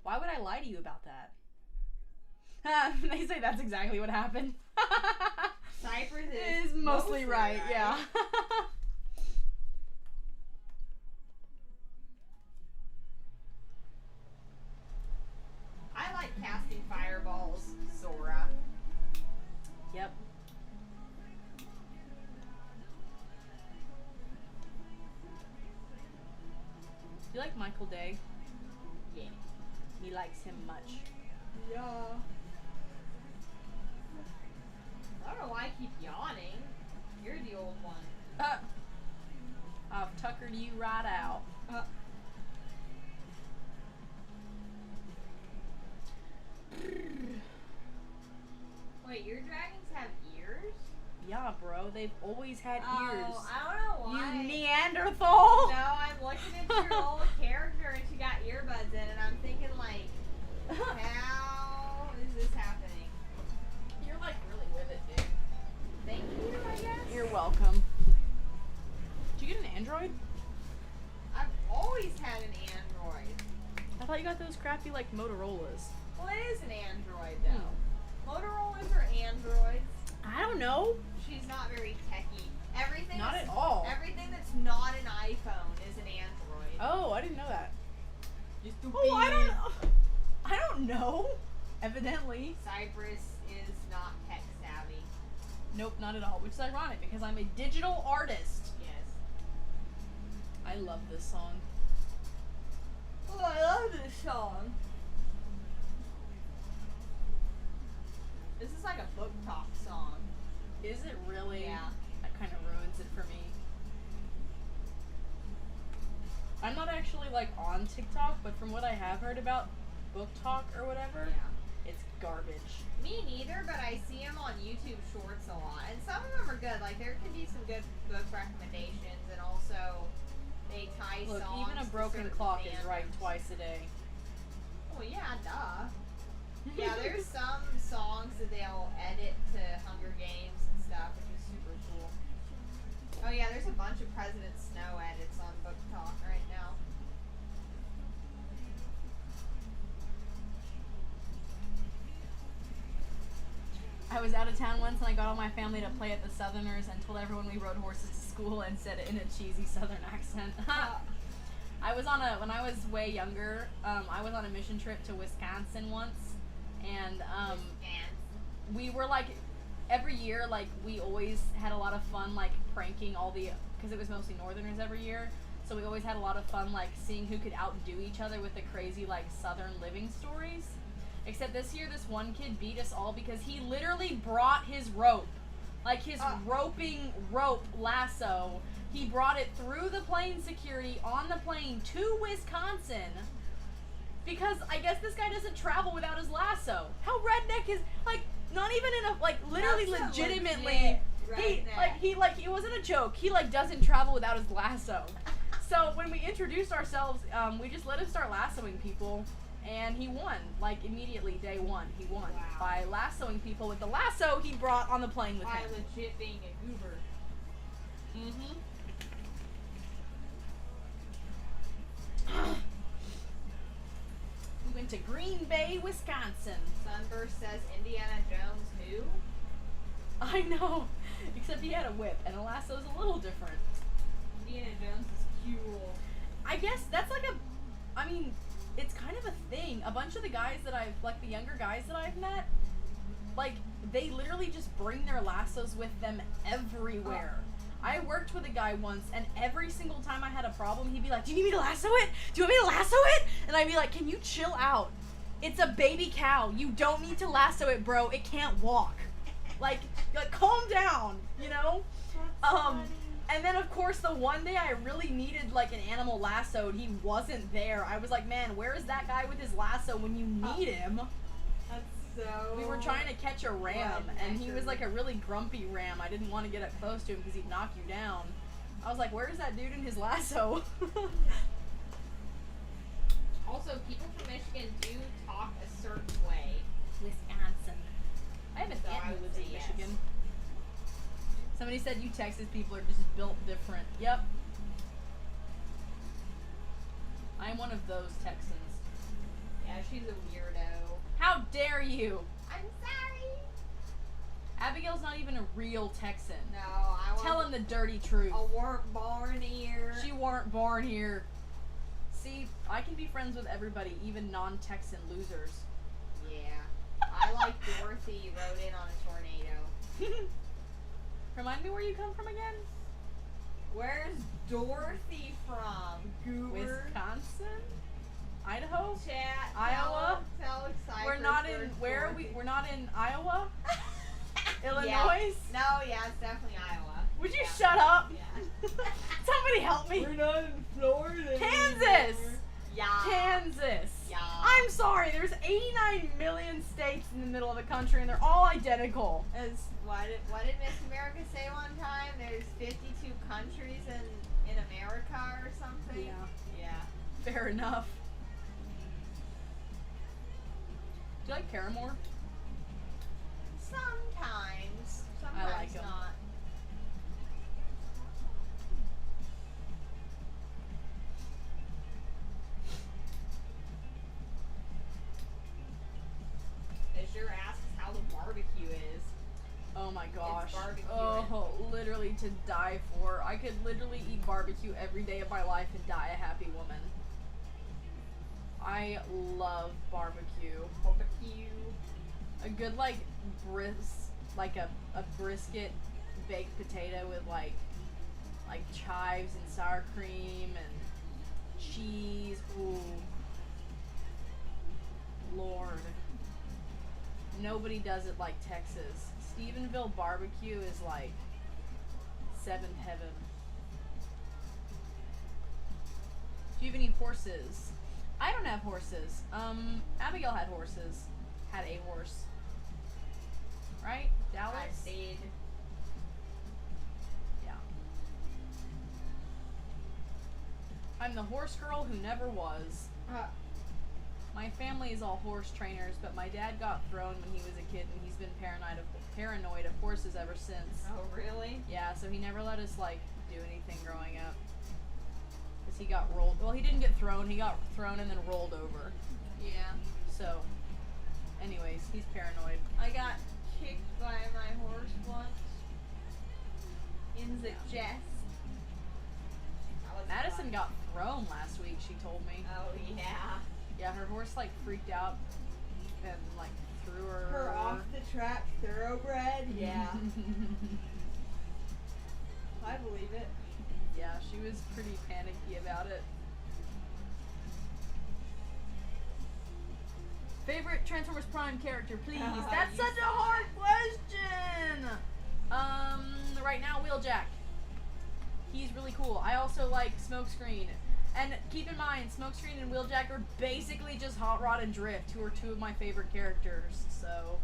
Why would I lie to you about that? They say that's exactly what happened.
Cyprus
is mostly right, yeah.
I like casting fireballs, Sora.
Yep. like Michael Day.
Yeah.
He likes him much.
Yeah. I don't know why I keep yawning. You're the old one.
I've tuckered you right out.
Wait, your dragons have ears?
Yeah, bro. They've always had ears.
Oh, I don't know why.
You Neanderthal!
No, I'm looking at your old character and she got earbuds in, and I'm thinking, like, how is this happening?
You're like really with it, dude.
Thank you, I guess.
You're welcome. Did you get an Android?
I've always had an Android.
I thought you got those crappy like Motorola's.
Well, it is an Android, though. Motorola's are Androids.
I don't know.
She's not very techy. Everything
Not
that's-
at all.
Everything that's not an iPhone is an Android.
Oh, I didn't know that.
You
Oh, I don't know. Evidently.
Cyprus is not tech savvy.
Nope, not at all. Which is ironic because I'm a digital artist.
Yes.
I love this song.
Oh, I love this song. This is like a book talk song.
Is it really?
Yeah.
That kind of ruins it for me. I'm not actually like on TikTok, but from what I have heard about book talk or whatever,
Yeah.
it's garbage.
Me neither, but I see them on YouTube Shorts a lot, and some of them are good. Like there can be some good book recommendations, and also they tie
Look,
songs.
even a
to
broken
certain
clock is right
fandoms.
twice a day.
Well, yeah, duh. Yeah, there's some songs that they'll edit to Hunger Games and stuff, which is super cool. Oh yeah, there's a bunch of President Snow edits on Book Talk right now.
I was out of town once and I got all my family to play at the Southerners and told everyone we rode horses to school and said it in a cheesy Southern accent. When I was way younger, I was on a mission trip to Wisconsin once, and we were like, every year, like, we always had a lot of fun, like, pranking all the, because it was mostly Northerners every year, so we always had a lot of fun, like, seeing who could outdo each other with the crazy, like, Southern living stories. Except this year, this one kid beat us all because he literally brought his rope. Like, his roping rope lasso. He brought it through the plane security on the plane to Wisconsin. Because I guess this guy doesn't travel without his lasso. How redneck is, like, not even in a, like, literally
That's a
legitimately.
legit redneck.
It wasn't a joke. He, like, doesn't travel without his lasso. So when we introduced ourselves, we just let him start lassoing people. And he won, like, immediately, day one, he won.
Wow.
By lassoing people with the lasso he brought on the plane with
By
him.
legit being a goober.
Mm-hmm. We went to Green Bay, Wisconsin.
Sunburst says Indiana Jones who?
I know, except he had a whip, and a lasso's a little different.
Indiana Jones is cool.
I guess that's like it's kind of a thing. A bunch of the guys that like the younger guys that I've met, like, they literally just bring their lassos with them everywhere. I worked with a guy once, and every single time I had a problem, he'd be like, "Do you need me to lasso it? Do you want me to lasso it?" And I'd be like, "Can you chill out? It's a baby cow. You don't need to lasso it, bro. It can't walk. Like calm down, you know?" And then, of course, the one day I really needed, like, an animal lassoed, he wasn't there. I was like, man, where is that guy with his lasso when you need him?
That's so...
We were trying to catch a ram, and he was, like, a really grumpy ram. I didn't want to get up close to him because he'd knock you down. I was like, where is that dude in his lasso?
Also, people from Michigan do talk a certain way.
Wisconsin. I have an
So
aunt
I
who
would
lives
say
in
yes.
Michigan. Somebody said you Texas people are just built different. Yep. I am one of those Texans.
Yeah, she's a weirdo.
How dare you?
I'm sorry.
Abigail's not even a real Texan.
No, I was
Tell him the dirty truth.
a weren't born here.
She weren't born here. See, I can be friends with everybody, even non-Texan losers.
Yeah. I like Dorothy rode in on a tornado.
Remind me where you come from again?
Where's Dorothy from? Goober.
Wisconsin? Idaho?
Chat.
Iowa?
Tell Cyprus
We're not in,
where's
where are we?
Dorothy.
We're not in Iowa?
Yeah.
Illinois?
No, yeah, it's definitely Iowa.
Would you
Yeah.
shut up?
Yeah.
Somebody help me.
We're not in Florida.
Kansas!
anymore. Yeah.
Kansas.
Yeah.
I'm sorry, there's 89 million states in the middle of the country and they're all identical.
As what did Miss America say one time? There's 52 countries in America or something. Yeah.
Fair enough. Do you like Paramore?
Sometimes.
I like
Sometimes
'em.
not. It sure asks how the barbecue is.
Oh my gosh.
barbecue.
Oh, literally to die for. I could literally eat barbecue every day of my life and die a happy woman. I love barbecue.
Barbecue.
A good like a brisket baked potato with like chives and sour cream and cheese. Ooh. Lord. Nobody does it like Texas. Stephenville barbecue is like seventh heaven. Do you have any horses? I don't have horses. Abigail had horses. Had a horse. Right? Dallas?
I did.
Yeah. I'm the horse girl who never was. My family is all horse trainers, but my dad got thrown when he was a kid and he's been paranoid of horses ever since.
Oh, really?
Yeah, so he never let us like do anything growing up. Cause he got rolled. Well, he didn't get thrown. He got thrown and then rolled over.
Yeah.
So, anyways, he's paranoid.
I got kicked by my horse once. In the chest. That was
Madison
fun.
got thrown last week. She told me.
Oh, yeah.
Yeah, her horse like freaked out and like threw her.
Her off the track thoroughbred? Yeah. I believe it.
Yeah, she was pretty panicky about it. Favorite Transformers Prime character, please. That's
You
such a
saw
hard question. Right now, Wheeljack. He's really cool. I also like Smokescreen. And keep in mind, Smokescreen and Wheeljack are basically just Hot Rod and Drift, who are two of my favorite characters. So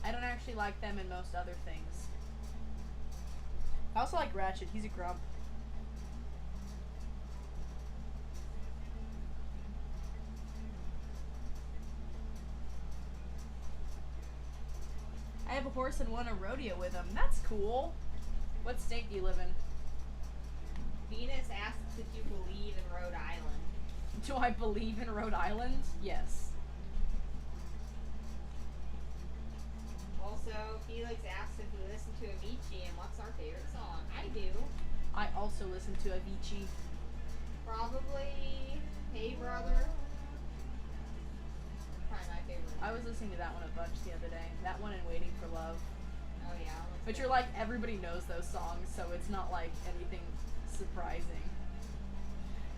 I don't actually like them in most other things. I also like Ratchet. He's a grump. I have a horse and won a rodeo with him. That's cool. What state do you live in?
Venus asks if you believe in Rhode Island.
Do I believe in Rhode Island? Yes.
Also, Felix asks if we listen to Avicii and what's our favorite song. I do.
I also listen to Avicii.
Probably Hey Brother. Probably my favorite.
I was listening to that one a bunch the other day. That one and Waiting for Love.
Oh yeah.
But you're like, everybody knows those songs, so it's not like anything surprising.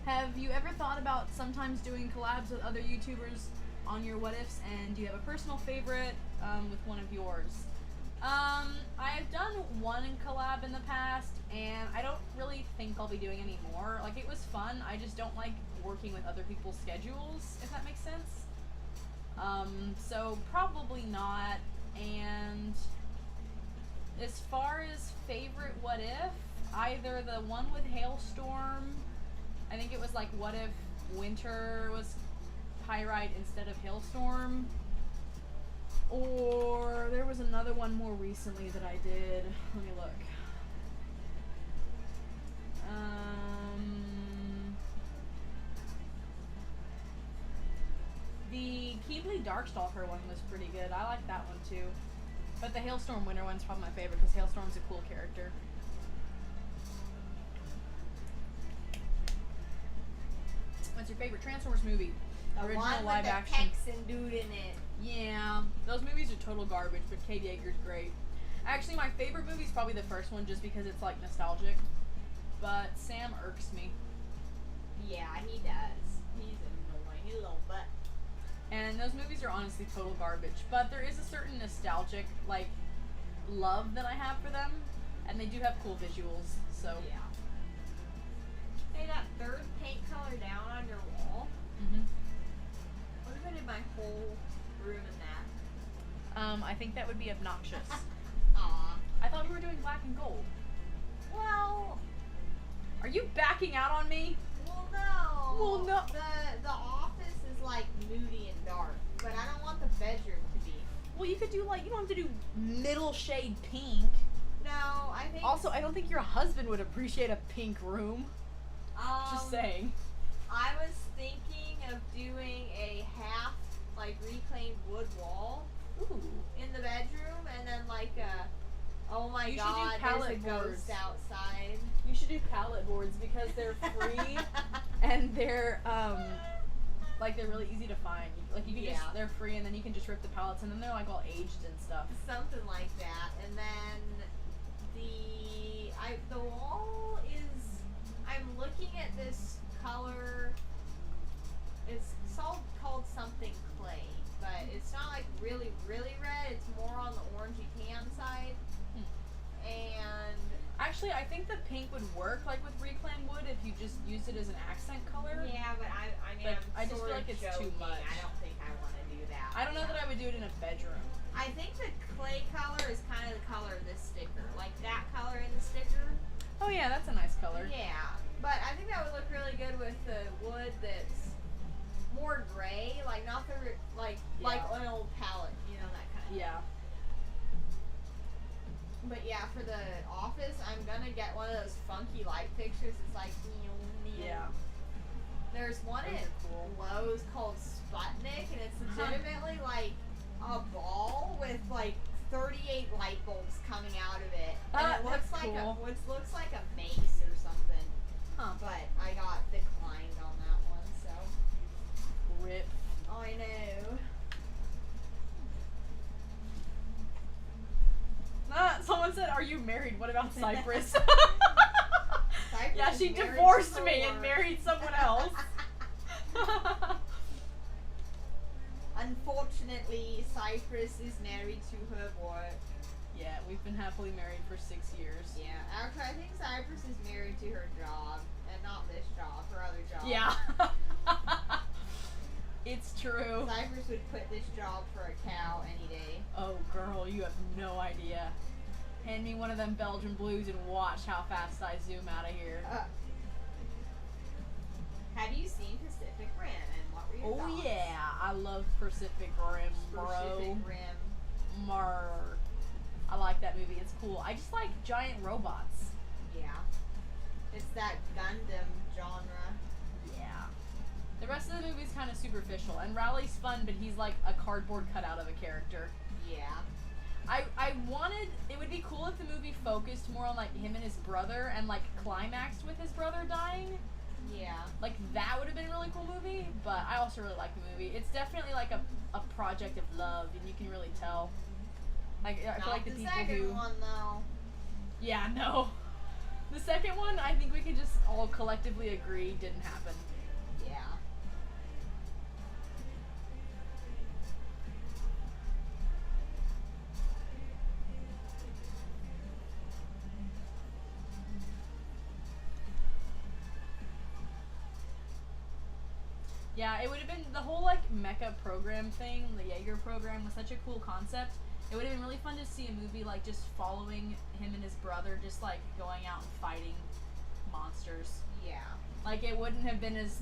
Have you ever thought about sometimes doing collabs with other YouTubers on your what ifs, and do you have a personal favorite with one of yours? I've done one collab in the past, and I don't really think I'll be doing any more. Like, it was fun, I just don't like working with other people's schedules, if that makes sense. So probably not. And as far as favorite what if, either the one with Hailstorm, I think it was like what if winter was Pyrite instead of Hailstorm, or there was another one more recently that I did. Let me look. The Keebly Darkstalker one was pretty good. I like that one too. But the Hailstorm Winter one's probably my favorite because Hailstorm's a cool character. What's your favorite Transformers movie?
The
Original
one
live
with the
action.
Texan dude in it.
Yeah, those movies are total garbage, but Kate Yeager's great. Actually, my favorite movie is probably the first one just because it's like nostalgic. but Sam irks me.
Yeah, he does. He's annoying. He's a little butt.
And those movies are honestly total garbage. But there is a certain nostalgic, like, love that I have for them. And they do have cool visuals, so.
Yeah. Hey, that third paint color down on your wall.
Mm-hmm.
What if I did my whole room in that?
I think that would be obnoxious.
Aw.
I thought we were doing black and gold.
Well,
Are you backing out on me?
well, no.
Well, no.
The office is like moody and dark, but I don't want the bedroom to be.
Well, you could do like, you don't have to do middle shade pink.
No, I think.
Also, I don't think your husband would appreciate a pink room. Just saying.
I was thinking of doing a half like reclaimed wood wall
Ooh.
in the bedroom, and then like a. Oh my
You should do
God! There's a
pallet
ghost
boards.
outside.
You should do pallet boards because they're free and they're like they're really easy to find. Like you can just
Yeah.
they're free and then you can just rip the pallets and then they're like all aged and stuff.
Something like that, and then the wall is. I'm looking at this color. It's called something clay, but it's not like really red. It's more on the orangey tan side. And
Actually, I think the pink would work like with reclaimed wood if you just used it as an accent color.
yeah, but I mean,
But
I'm
I just
sort
feel
of
like it's too
joking.
much.
I don't think I want to do that.
I don't know that I would do it in a bedroom.
I think the clay color is kind of the color of this sticker, like that color in the sticker.
Oh yeah, that's a nice color.
Yeah, but I think that would look really good with the wood that's more gray, like not the like
Yeah.
an old palette, you know, that kind of.
Yeah.
But yeah, for the office, I'm gonna get one of those funky light fixtures. It's like
Yeah.
There's one
Those
at
are cool.
Lowe's called Sputnik, and it's legitimately like a ball with like 38 light bulbs coming out of it, and it looks
That's
like
cool.
looks like a mace or something.
Huh.
But I got declined on that one, so
Rip.
I know.
Someone said, "Are you married? What about Cyprus?"
Cyprus
Yeah,
is
she
married
divorced
to
me
her
and
work.
married someone else.
Unfortunately, Cyprus is married to her work.
Yeah, we've been happily married for 6 years.
Yeah, actually, I think Cyprus is married to her job, and not this job, her other job.
Yeah. It's true.
Cyprus would quit this job for a cow any day.
Oh, girl, you have no idea. Hand me one of them Belgian blues and watch how fast I zoom out of here.
Have you seen Pacific Rim, and what were your
Oh
thoughts?
yeah, I love Pacific Rim, bro.
Pacific Rim.
Mar. I like that movie. It's cool. I just like giant robots.
Yeah. It's that Gundam genre.
Yeah. The rest of the movie's kind of superficial, and Rowley's fun, but he's like a cardboard cutout of a character.
Yeah.
I wanted, it would be cool if the movie focused more on like him and his brother and like climaxed with his brother dying.
Yeah.
Like that would have been a really cool movie, but I also really like the movie. It's definitely like a project of love, and you can really tell. Like I feel like the people
second
who
one though.
Yeah, no. The second one, I think we could just all collectively agree didn't happen.
Yeah.
Yeah, it would have been the whole like mecha program thing, the Jaeger program was such a cool concept. It would have been really fun to see a movie like just following him and his brother just like going out and fighting monsters.
Yeah.
Like it wouldn't have been as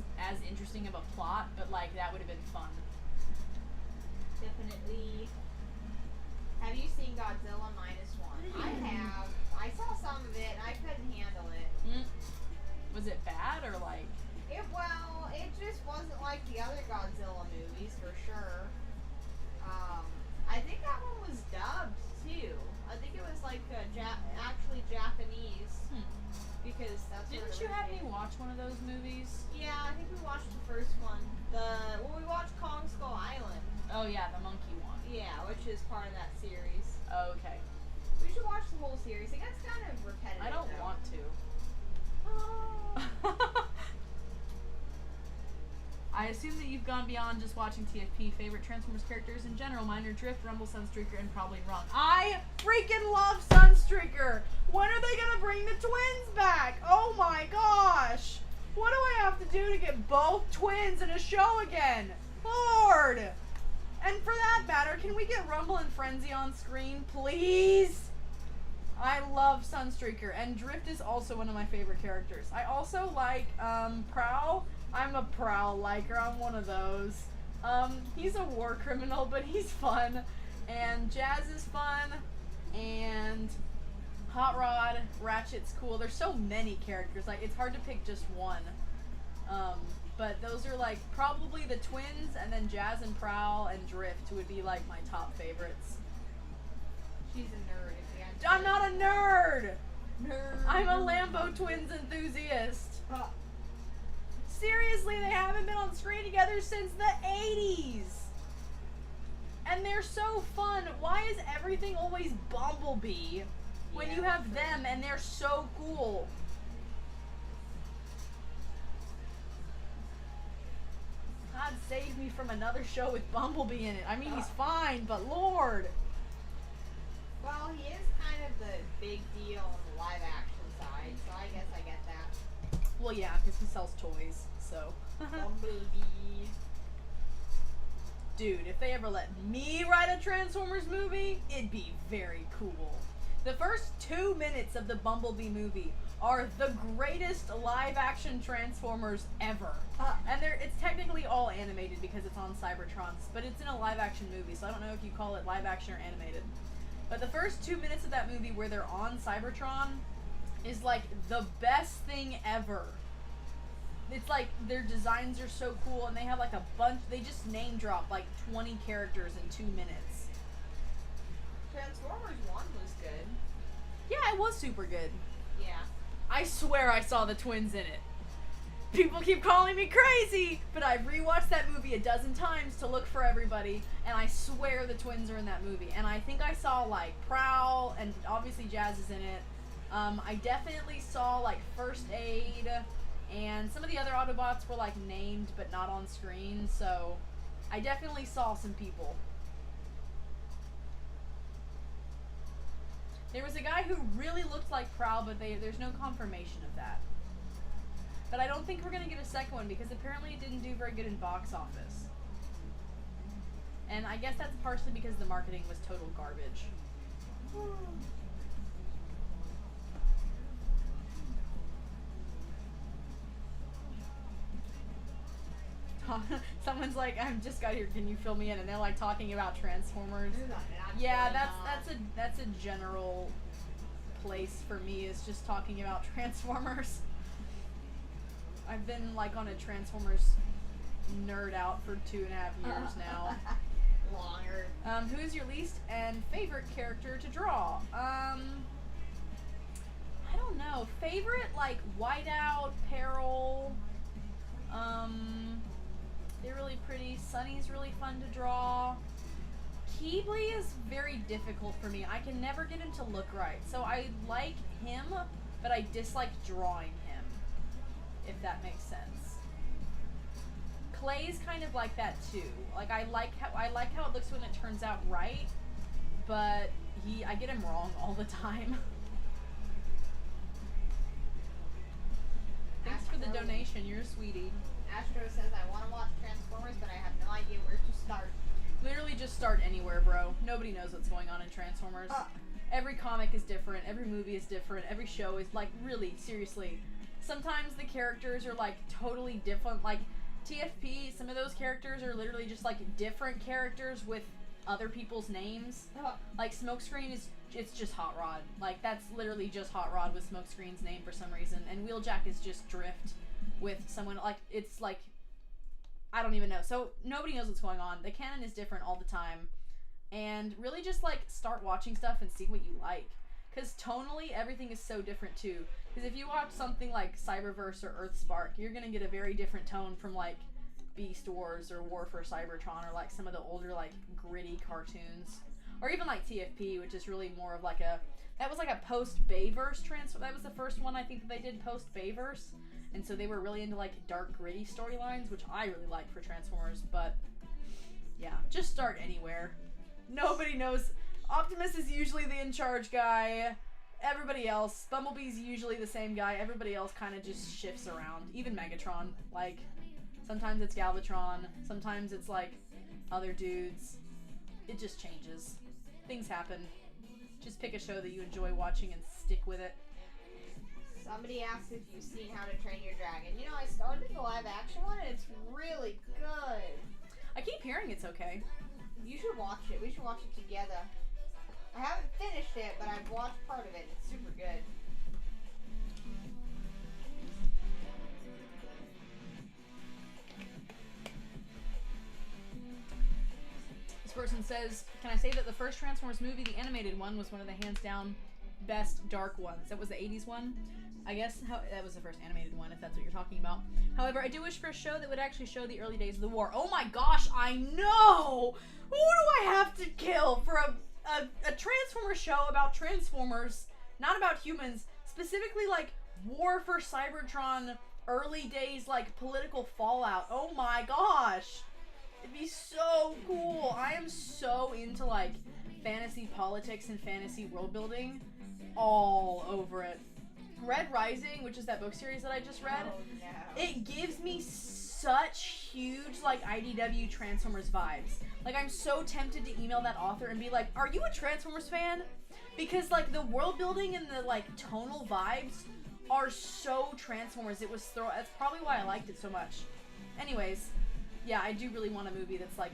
interesting of a plot, but like that would have been fun.
Definitely. Have you seen Godzilla -1? I have. I saw some of it and I couldn't handle it.
Was it bad or like?
It just wasn't like the other Godzilla movies for sure. I think that one was dubbed too. I think it was like actually Japanese because that's. where
Didn't
it
you have me
originated.
watch one of those movies?
Yeah, I think we watched the first one. We watched Kong Skull Island.
Oh yeah, the monkey one.
Yeah, which is part of that series.
Oh, okay.
We should watch the whole series. It gets kind of repetitive.
I don't
though.
want to. assume that you've gone beyond just watching TFP. Favorite Transformers characters in general? Mine are Drift, Rumble, Sunstreaker, and probably Wrong. I freaking love Sunstreaker! When are they gonna bring the twins back? Oh my gosh! What do I have to do to get both twins in a show again? Lord! And for that matter, can we get Rumble and Frenzy on screen, please? I love Sunstreaker, and Drift is also one of my favorite characters. I also like Prowl. I'm a Prowl liker. I'm one of those. He's a war criminal, but he's fun. And Jazz is fun. And Hot Rod, Ratchet's cool. There's so many characters. Like, it's hard to pick just one. But those are like probably the twins, and then Jazz and Prowl and Drift would be like my top favorites.
She's a nerd.
I'm not a nerd!
Nerd.
I'm a Lambo Twins enthusiast. Seriously, they haven't been on screen together since the 80s. And they're so fun. Why is everything always Bumblebee when you have them and they're so cool? God save me from another show with Bumblebee in it. I mean, he's fine, but Lord.
Well, he is kind of the big deal on the live action side, so I guess I get that.
Well, yeah, because he sells toys, so.
Bumblebee.
Dude, if they ever let me write a Transformers movie, it'd be very cool. The first 2 minutes of the Bumblebee movie are the greatest live-action Transformers ever. And it's technically all animated because it's on Cybertron's, but it's in a live-action movie, so I don't know if you call it live-action or animated. But the first 2 minutes of that movie where they're on Cybertron is like the best thing ever. It's like their designs are so cool, and they have like a bunch, they just name drop like 20 characters in 2 minutes.
Transformers 1 was good.
Yeah, it was super good.
Yeah.
I swear I saw the twins in it. People keep calling me crazy, but I've rewatched that movie a dozen times to look for everybody, and I swear the twins are in that movie. And I think I saw like Prowl, and obviously Jazz is in it. I definitely saw like First Aid, and some of the other Autobots were like named but not on screen, so I definitely saw some people. There was a guy who really looked like Prowl, but there's no confirmation of that. But I don't think we're going to get a second one because apparently it didn't do very good in box office. And I guess that's partially because the marketing was total garbage. Someone's like, I just got here, can you fill me in? And they're like talking about Transformers. Yeah, that's a general place for me, is just talking about Transformers. I've been like on a Transformers nerd out for 2.5 years now.
Longer.
Who is your least and favorite character to draw? I don't know. Favorite, like Whiteout, Peril. They're really pretty. Sunny's really fun to draw. Keebly is very difficult for me. I can never get him to look right. So I like him, but I dislike drawing him, if that makes sense. Clay's kind of like that too. Like I like how it looks when it turns out right, but I get him wrong all the time. Thanks for the donation. You're a sweetie.
Astro says, I want to watch Transformers, but I have no idea where to start.
Literally just start anywhere, bro. Nobody knows what's going on in Transformers. Every comic is different. Every movie is different. Every show is like, really, seriously. Sometimes the characters are like totally different. Like TFP, some of those characters are literally just like different characters with other people's names. Like Smokescreen it's just Hot Rod. Like that's literally just Hot Rod with Smokescreen's name for some reason. And Wheeljack is just Drift with someone, like, it's like, I don't even know. So nobody knows what's going on. The canon is different all the time. And really just like start watching stuff and see what you like. Because tonally, everything is so different too. Because if you watch something like Cyberverse or Earthspark, you're going to get a very different tone from like Beast Wars or War for Cybertron or like some of the older like gritty cartoons. Or even like TFP, which is really more of like a That was like a post-Bayverse transfer. That was the first one I think that they did post-Bayverse. And so they were really into like dark, gritty storylines, which I really like for Transformers. But yeah, just start anywhere. Nobody knows. Optimus is usually the in-charge guy. Everybody else, Bumblebee's usually the same guy. Everybody else kind of just shifts around. Even Megatron. Like, sometimes it's Galvatron. Sometimes it's like other dudes. It just changes. Things happen. Just pick a show that you enjoy watching and stick with it.
Somebody asked if you've seen How to Train Your Dragon. You know, I started the live action one and it's really good.
I keep hearing it's okay.
You should watch it. We should watch it together. I haven't finished it, but I've watched part of it. It's super good.
This person says, can I say that the first Transformers movie, the animated one, was one of the hands down best dark ones? That was the 80s one. I guess that was the first animated one, if that's what you're talking about. However, I do wish for a show that would actually show the early days of the war. Oh my gosh, I know! Who do I have to kill for a Transformers show about Transformers, not about humans, specifically like war for Cybertron, early days, like political fallout? Oh my gosh! It'd be so cool. I am so into like fantasy politics and fantasy world building. All over it. Red Rising, which is that book series that I just read, it gives me such huge like IDW Transformers vibes. Like, I'm so tempted to email that author and be like, are you a Transformers fan? Because like the world building and the like tonal vibes are so Transformers. That's probably why I liked it so much. Anyways, yeah, I do really want a movie that's like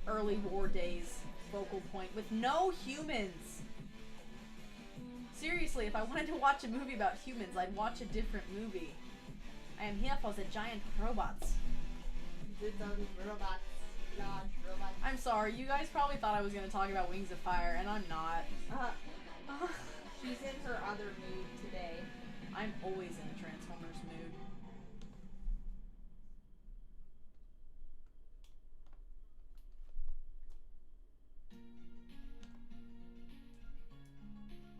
early war days focal point with no humans. Seriously, if I wanted to watch a movie about humans, I'd watch a different movie. I am here for the giant robots. I'm sorry, you guys probably thought I was going to talk about Wings of Fire, and I'm not.
She's in her other mood today.
I'm always in a Transformers mood.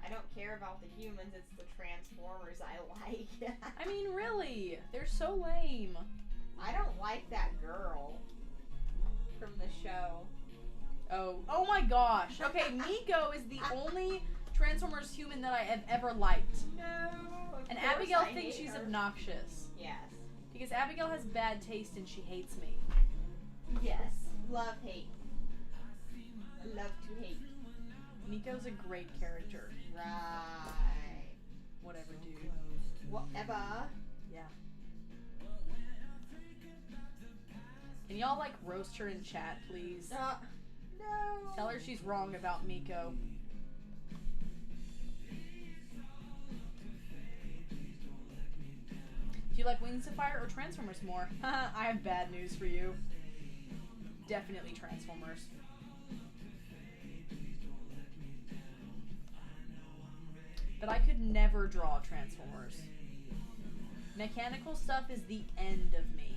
I don't care about the humans, it's the Transformers I like.
I mean, really? They're so lame.
I don't like that girl from the show.
Oh my gosh. Okay, Miko is the only Transformers human that I have ever liked.
No.
And Abigail thinks she's obnoxious.
Yes.
Because Abigail has bad taste and she hates me.
Yes. Love, hate. Love to hate.
Miko's a great character.
Right.
Whatever, dude.
Whatever.
Yeah. Can y'all, like, roast her in chat, please?
No.
Tell her she's wrong about Miko. Do you like Wings of Fire or Transformers more? I have bad news for you. Definitely Transformers. But I could never draw Transformers. Mechanical stuff is the end of me.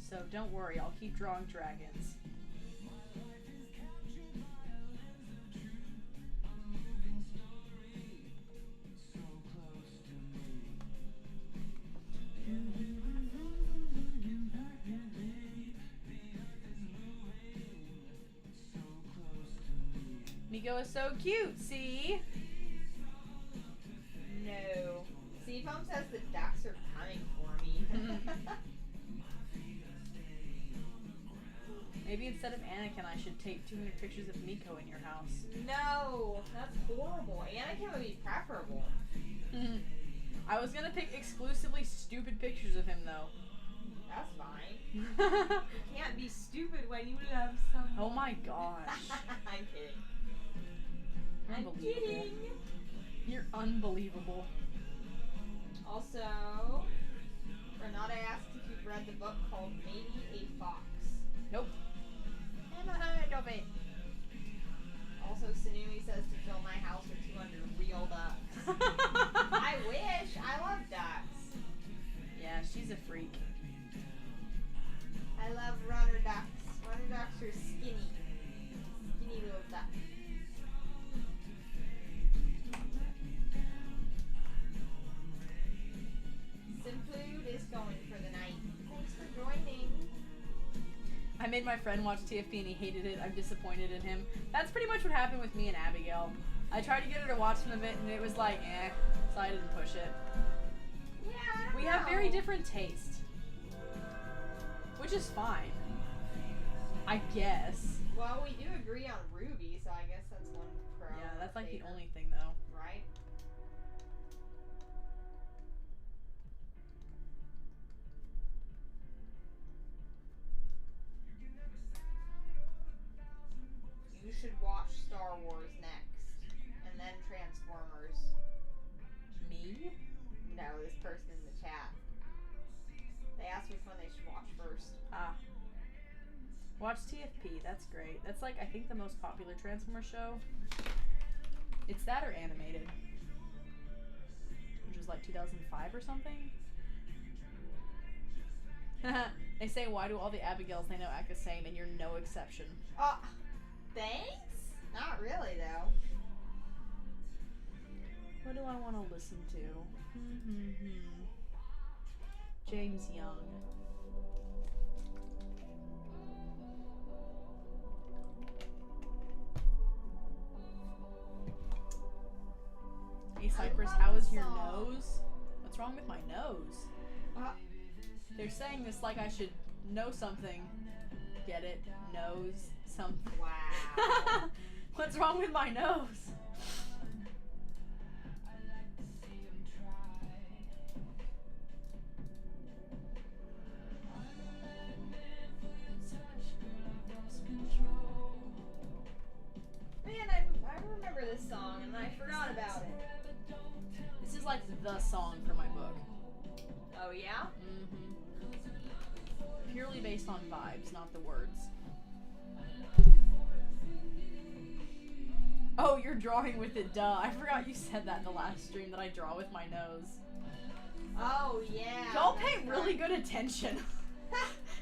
So don't worry, I'll keep drawing dragons. Miko is so cute, see?
No. Seafoam says the ducks are coming for me.
Maybe instead of Anakin, I should take 200 pictures of Miko in your house.
No, that's horrible. Anakin would be preferable.
I was gonna pick exclusively stupid pictures of him, though.
That's fine. You can't be stupid when you love someone.
Oh my gosh.
I'm kidding. I'm
Unbelievable.
kidding.
You're unbelievable.
Also, Renata asked if you've read the book called Maybe a Fox.
Nope.
Never heard of it. Also, Sunumi says to fill my house with 200 real ducks. I wish. I love ducks.
Yeah, she's a freak.
I love runner ducks. Runner ducks are skinny.
made my friend watch TFP and he hated it. I'm disappointed in him. That's pretty much what happened with me and Abigail. I tried to get her to watch some of it and it was like, eh, so I didn't push it.
Yeah, I don't
We
know.
have very different tastes. Which is fine. I guess.
Well, we do agree on Ruby, so I guess that's one pro.
Yeah, that's like the
favor,
only thing though.
right? You should watch Star Wars next, and then Transformers.
Me?
No, this person in the chat. They asked which one they should watch first.
Ah. Watch TFP, that's great. That's like, I think the most popular Transformer show. It's that or animated. Which was like 2005 or something. They say, why do all the Abigails they know act the same, and you're no exception.
Thanks? Not really, though.
What do I want to listen to? James Young. Hey Cyprus,
love
how is
this
your
song.
nose? What's wrong with my nose? They're saying this like I should know something. Get it? Knows something.
Wow.
What's wrong with my nose?
Man, I remember this song, and I forgot about it.
This is like the song for my book.
Oh, yeah?
Purely based on vibes, not the words. Oh, you're drawing with it, duh. I forgot you said that in the last stream that I draw with my nose.
Oh, yeah.
Y'all pay really good attention.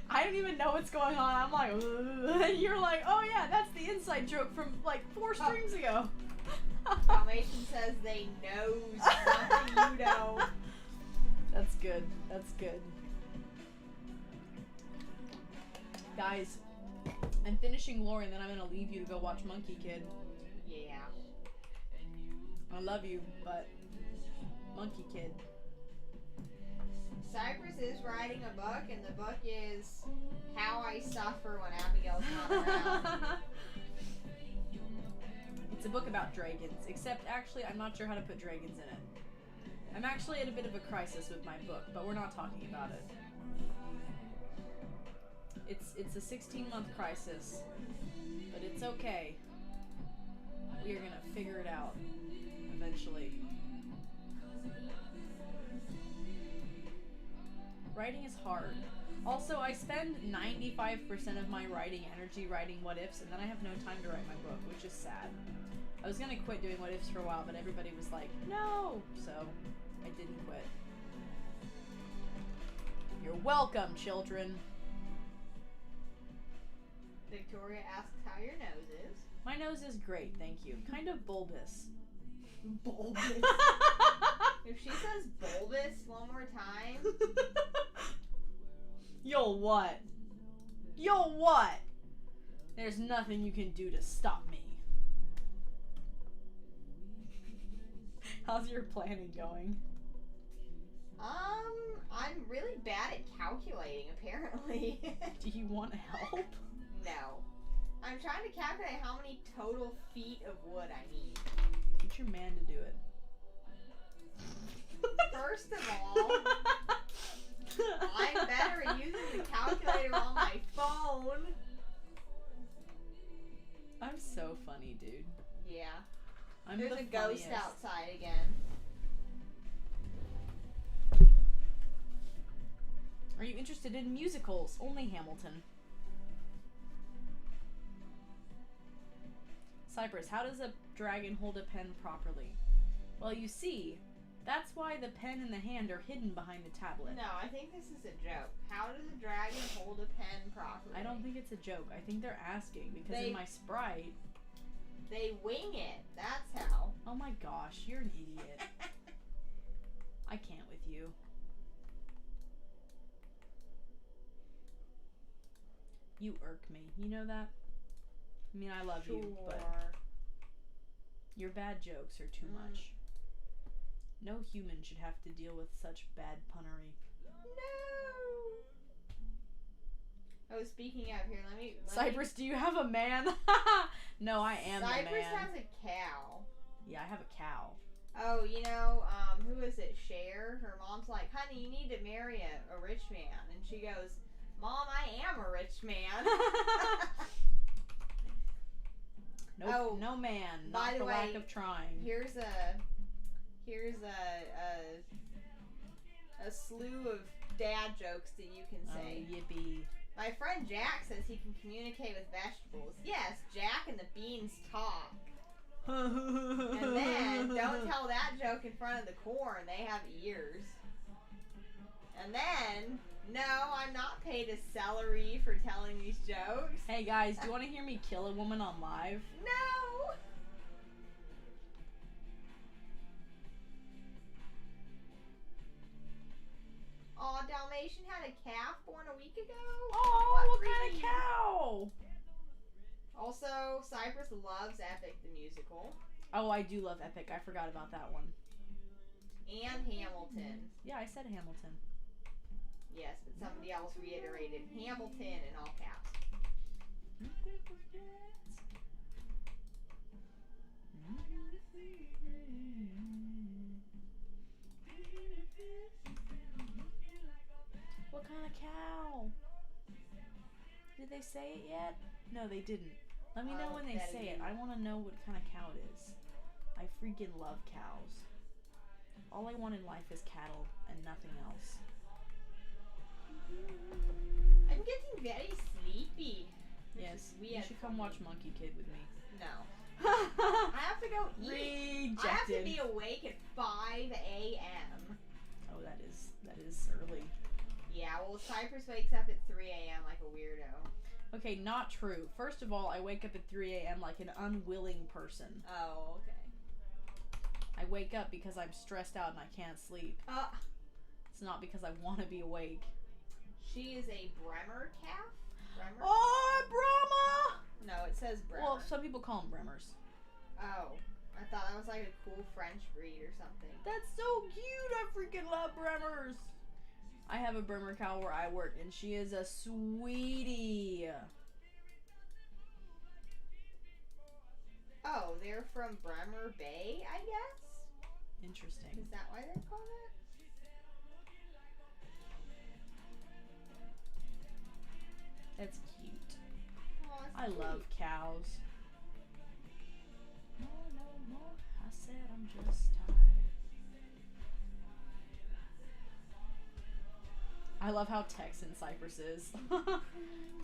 I don't even know what's going on. I'm like, and you're like, oh yeah, that's the inside joke from like 4 streams ago.
Dalmatian says they know something you know.
That's good. That's good. Guys, I'm finishing Lore and then I'm gonna leave you to go watch Monkey Kid.
Yeah.
I love you, but Monkey Kid.
Cyprus is writing a book, and the book is How I Suffer When Abigail's Not Around.
It's a book about dragons, except actually I'm not sure how to put dragons in it. I'm actually at a bit of a crisis with my book, but we're not talking about it. It's a 16-month crisis, but it's okay. We are gonna figure it out eventually. Writing is hard. Also, I spend 95% of my writing energy writing what ifs, and then I have no time to write my book, which is sad. I was gonna quit doing what ifs for a while, but everybody was like, no! So, I didn't quit. You're welcome, children.
Victoria asks how your nose is.
My nose is great, thank you. Kind of bulbous.
Bulbous. If she says bulbous one more time.
Yo, what? Yo, what? There's nothing you can do to stop me. How's your planning going?
I'm really bad at calculating, apparently.
Do you want help?
No. I'm trying to calculate how many total feet of wood I need.
Get your man to do it.
First of all, I'm better at using the calculator on my phone.
I'm so funny, dude.
Yeah.
I'm
There's
the
a ghost
funniest.
outside again.
Are you interested in musicals? Only Hamilton. Cyprus, how does a dragon hold a pen properly? Well, you see, that's why the pen and the hand are hidden behind the tablet.
No, I think this is a joke. How does a dragon hold a pen properly?
I don't think it's a joke. I think they're asking because in my Sprite...
They wing it. That's how.
Oh my gosh, you're an idiot. I can't with you. You irk me. You know that? I mean, I love you, but your bad jokes are too much. No human should have to deal with such bad punnery.
No. Oh, speaking of, here, let me
Cyprus, do you have a man? No, I am the man.
Cyprus has a cow.
Yeah, I have a cow.
Oh, you know, who is it? Cher? Her mom's like, honey, you need to marry a rich man. And she goes, Mom, I am a rich man.
Nope,
oh,
no man.
By
Not
the
for
way,
lack of trying.
Here's a slew of dad jokes that you can say.
Oh, yippee.
My friend Jack says he can communicate with vegetables. Yes, Jack and the beans talk. And then, don't tell that joke in front of the corn. They have ears. And then, no, I'm not paid a salary for telling these jokes.
Hey guys, do you want to hear me kill a woman on live?
No! Aw, Dalmatian had a calf born a week ago?
Oh, what kind of cow?
Also, Cyprus loves Epic the musical.
Oh, I do love Epic. I forgot about that one.
And Hamilton.
Yeah, I said Hamilton.
Yes, but somebody else reiterated Hamilton in all caps.
What kind of cow? Did they say it yet? No, they didn't. Let me know when they say it. I want to know what kind of cow it is. I freaking love cows. All I want in life is cattle and nothing else.
I'm getting very sleepy.
Yes, you should come watch Monkey Kid with me.
No. I have to go eat.
Rejected.
I have to be awake at 5 a.m.
Oh, that is early.
Yeah, well, Cyprus wakes up at 3 a.m. like a weirdo.
Okay, not true. First of all, I wake up at 3 a.m. like an unwilling person.
Oh, okay.
I wake up because I'm stressed out and I can't sleep. It's not because I want to be awake.
She is a Bremer calf? Bremer?
Oh, Brahma!
No, it says Bremer.
Well, some people call them Bremers.
Oh, I thought that was like a cool French breed or something.
That's so cute! I freaking love Bremers! I have a Bremer cow where I work, and she is a sweetie.
Oh, they're from Bremer Bay, I guess?
Interesting.
Is that why they're called it?
That's cute.
Oh, that's
I
cute.
love cows. No, no, no. I said I'm just tired. I love how Texan Cyprus is.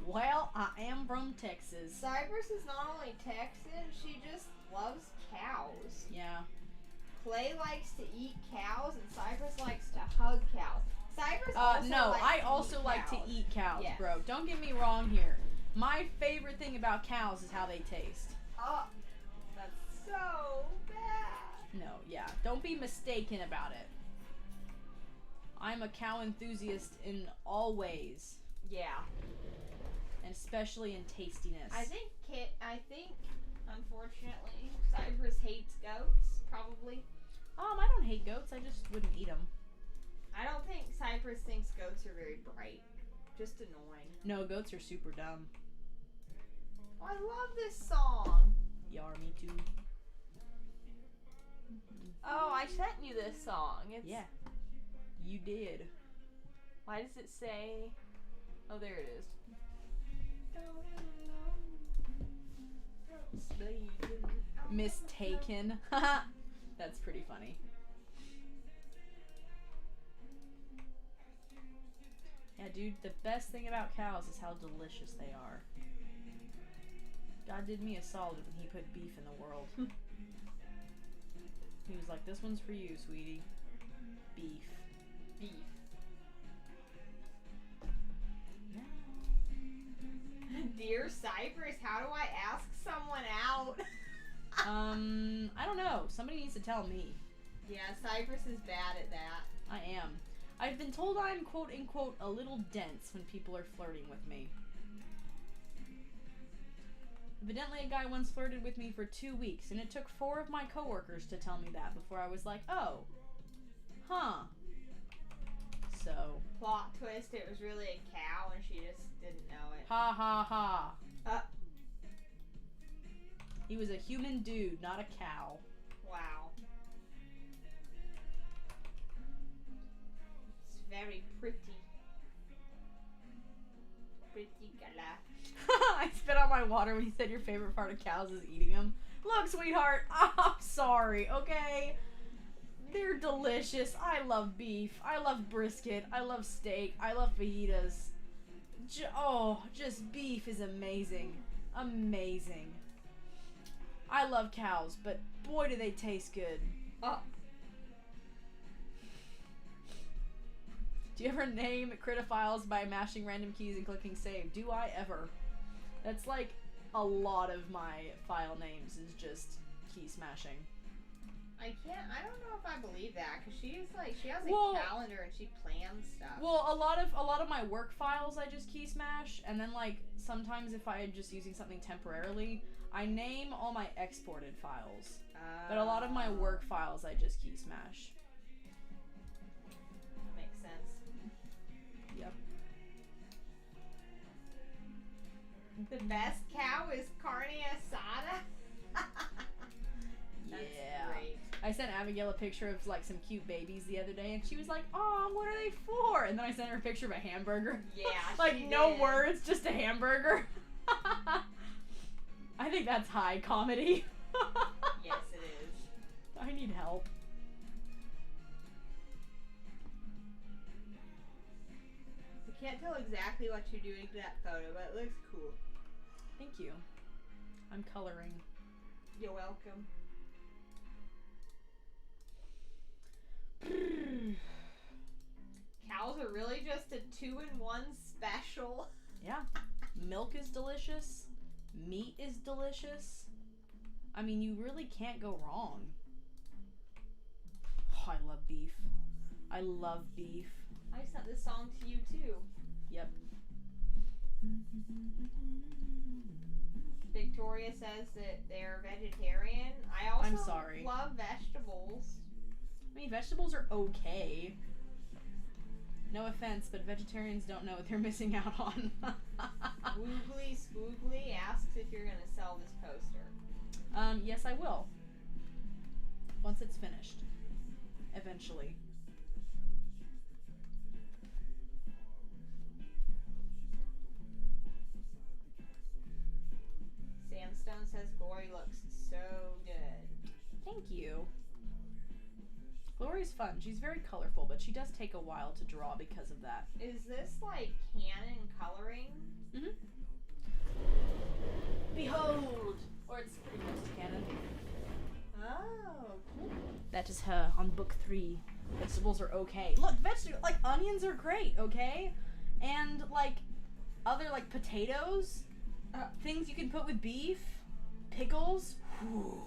Well, I am from Texas.
Cyprus is not only Texan, she just loves cows.
Yeah.
Clay likes to eat cows, and Cyprus likes to hug cows. Cyprus also
no,
likes
I
to
also
eat
like
cows.
to eat cows,
Yes.
bro. Don't get me wrong here. My favorite thing about cows is how they taste.
Oh, that's so bad.
No, yeah. Don't be mistaken about it. I'm a cow enthusiast in all ways.
Yeah.
And especially in tastiness.
I think, unfortunately, Cyprus hates goats, probably.
I don't hate goats. I just wouldn't eat them.
I don't think Cyprus thinks goats are very bright. Just annoying.
No, goats are super dumb.
Oh, I love this song.
Yar, me too.
Oh, I sent you this song. It's,
Yeah. You did.
Why does it say... Oh, there it is.
Mistaken. That's pretty funny. Yeah, dude, the best thing about cows is how delicious they are. God did me a solid when he put beef in the world. He was like, this one's for you, sweetie. Beef.
Beef. Dear Cyprus, how do I ask someone out?
I don't know. Somebody needs to tell me.
Yeah, Cyprus is bad at that.
I am. I've been told I'm quote unquote a little dense when people are flirting with me. Evidently, a guy once flirted with me for 2 weeks, and it took 4 of my coworkers to tell me that before I was like, oh, huh. So.
Plot twist, it was really a cow and she just didn't know it.
Ha ha ha.
Uh.
He was a human dude, not a cow.
Wow. It's very pretty. Pretty color.
I spit out my water when you said your favorite part of cows is eating them. Look, sweetheart, I'm sorry, okay? They're delicious. I love beef. I love brisket. I love steak. I love fajitas. Just beef is amazing. Amazing. I love cows, but boy do they taste good.
Oh.
Do you ever name Krita files by mashing random keys and clicking save? Do I ever? That's like a lot of my file names is just key smashing.
I don't know if I believe that, because she has a calendar and she plans stuff.
Well, a lot of my work files I just key smash, and then like sometimes if I'm just using something temporarily, I name all my exported files. But a lot of my work files I just key smash.
That makes sense.
Yep.
The best cow is carne asada. That's great.
I sent Abigail a picture of like some cute babies the other day, and she was like, "Oh, what are they for?" And then I sent her a picture of a hamburger.
Yeah,
like no words, just a hamburger. I think that's high comedy.
Yes, it is.
I need help.
I can't tell exactly what you're doing to that photo, but it looks cool.
Thank you. I'm coloring.
You're welcome. Cows are really just a 2-in-1 special.
Yeah. Milk is delicious. Meat is delicious. I mean, you really can't go wrong. Oh, I love beef. I love beef.
I sent this song to you too.
Yep.
Victoria says that they're vegetarian. I also
I'm sorry.
love vegetables.
I mean, vegetables are okay. No offense, but vegetarians don't know what they're missing out on.
Woogly Spoogly asks if you're going to sell this poster.
Yes, I will. Once it's finished. Eventually.
Sandstone says Glory looks so good.
Thank you. Glory's fun. She's very colorful, but she does take a while to draw because of that.
Is this like canon coloring?
Mm-hmm. Behold! Or it's pretty close to canon.
Oh, cool.
That is her on book 3. Vegetables are okay. Look, like onions are great, okay? And like other like potatoes, things you can put with beef, pickles. Whew.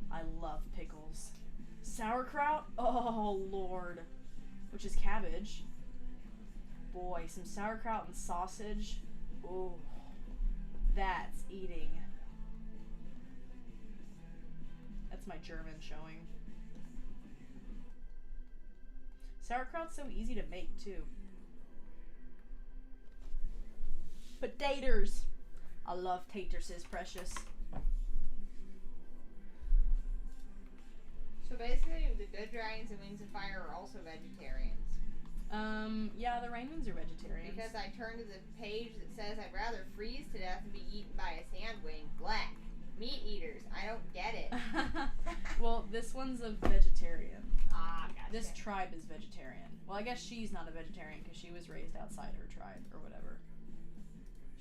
I love pickles. Sauerkraut? Oh, Lord. Which is cabbage. Boy, some sauerkraut and sausage. Oh, that's eating. That's my German showing. Sauerkraut's so easy to make, too. Potatoes. I love taters, is precious.
So basically, the Good Dragons and Wings of Fire are also vegetarians.
Yeah, the Rainwings are vegetarians.
Because I turned to the page that says I'd rather freeze to death than be eaten by a sandwing. Black. Meat eaters. I don't get it.
Well, this one's a vegetarian.
Ah, gotcha.
This tribe is vegetarian. Well, I guess she's not a vegetarian because she was raised outside her tribe or whatever.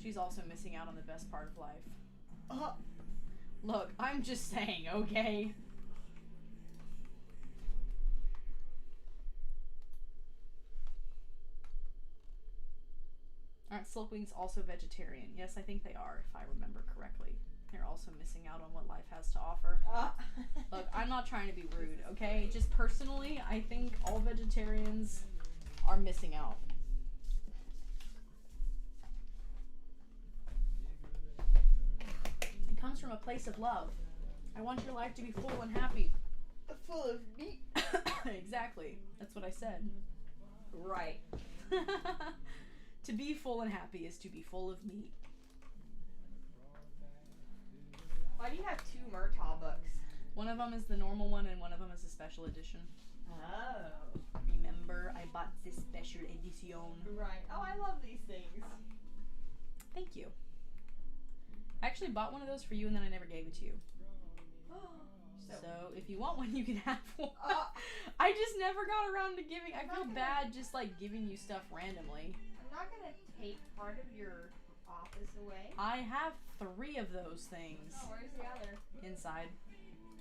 She's also missing out on the best part of life. Look, I'm just saying, okay? Aren't Silkwings also vegetarian? Yes, I think they are, if I remember correctly. They're also missing out on what life has to offer. Look, I'm not trying to be rude, okay? Just personally, I think all vegetarians are missing out. comes from a place of love. I want your life to be full and happy.
Full of meat.
Exactly. That's what I said.
Right.
To be full and happy is to be full of meat.
Why do you have 2 Murtaugh books?
One of them is the normal one and one of them is a special edition.
Oh.
Remember, I bought this special edition.
Right. Oh, I love these things.
Thank you. I actually bought one of those for you and then I never gave it to you. So if you want one, you can have one. I just never got around to giving. I feel bad just like giving you stuff randomly.
I'm not gonna take part of your office away.
I have 3 of those things.
Oh, where's the other?
Inside.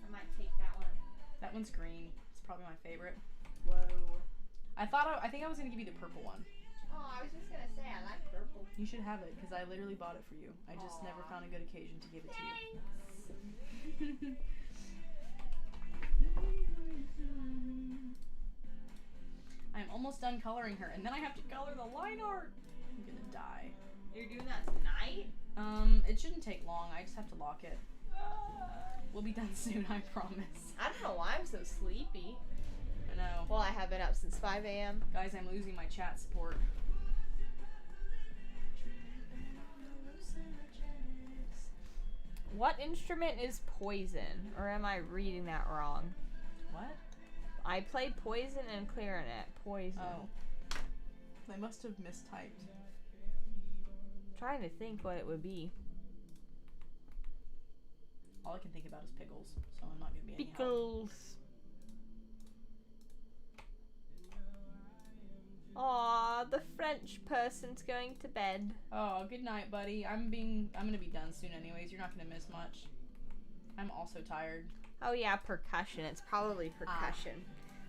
I might take that one.
That one's green. It's probably my favorite.
Whoa.
I think I was gonna give you the purple one.
Oh, I was just gonna say I like purple.
You should have it because I literally bought it for you. I just never found a good occasion to give it to you. I'm almost done coloring her, and then I have to color the line art. I'm gonna die.
You're doing that tonight?
It shouldn't take long. I just have to lock it. We'll be done soon, I promise.
I don't know why I'm so sleepy.
I know.
Well, I have been up since 5 a.m.
Guys, I'm losing my chat support.
What instrument is poison? Or am I reading that wrong?
What?
I play poison and clarinet. Poison.
Oh. I must have mistyped.
Trying to think what it would be.
All I can think about is pickles, so I'm not gonna be any help.
Pickles. Aw, the French person's going to bed.
Oh, good night, buddy. I'm gonna be done soon anyways. You're not gonna miss much. I'm also tired.
Oh yeah, percussion. It's probably percussion.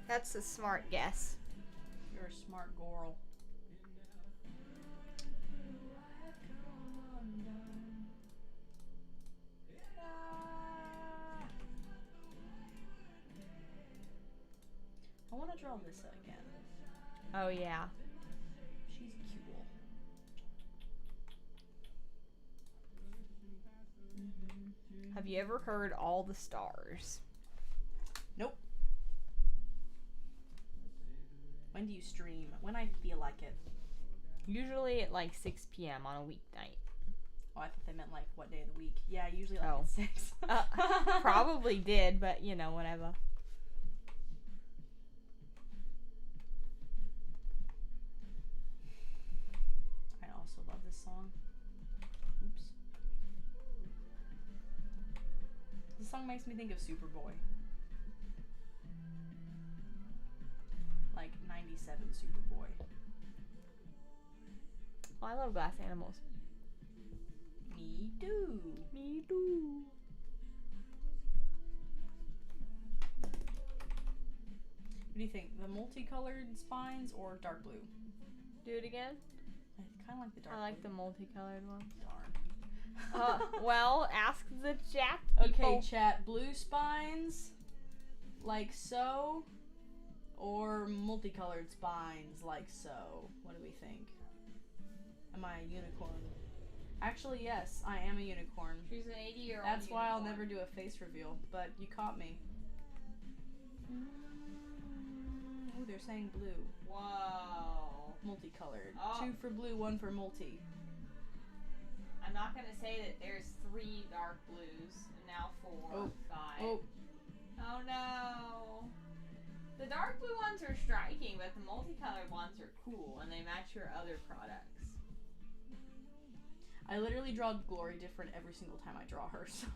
That's a smart guess.
You're a smart girl. I want to draw this again.
Oh yeah.
She's cool.
Have you ever heard All the Stars?
Nope. When do you stream? When I feel like it.
Usually at like 6 p.m. on a weeknight.
Oh, I thought they meant like what day of the week. Yeah, usually like at 6.
Probably did, but you know, whatever.
I also love this song. Oops. This song makes me think of Superboy. Like 97 Superboy.
Oh, I love glass animals.
Me too.
Me too.
What do you think? The multicolored spines or dark blue?
Do it again?
I kind of like the dark blue.
I like the multicolored one.
Darn.
Well, ask the chat people.
Okay, chat. Blue spines, like so, or multicolored spines, like so. What do we think? Am I a unicorn? Actually, yes, I am a unicorn.
She's an 80-year-old
That's why I'll
unicorn.
never do a face reveal, but you caught me. Oh, they're saying blue.
Whoa.
Multicolored.
Oh.
2 for blue, 1 for multi.
I'm not going to say that there's 3 dark blues, and now 4, 5.
Oh.
Oh no. The dark blue ones are striking, but the multicolored ones are cool, and they match your other products.
I literally draw Glory different every single time I draw her, so...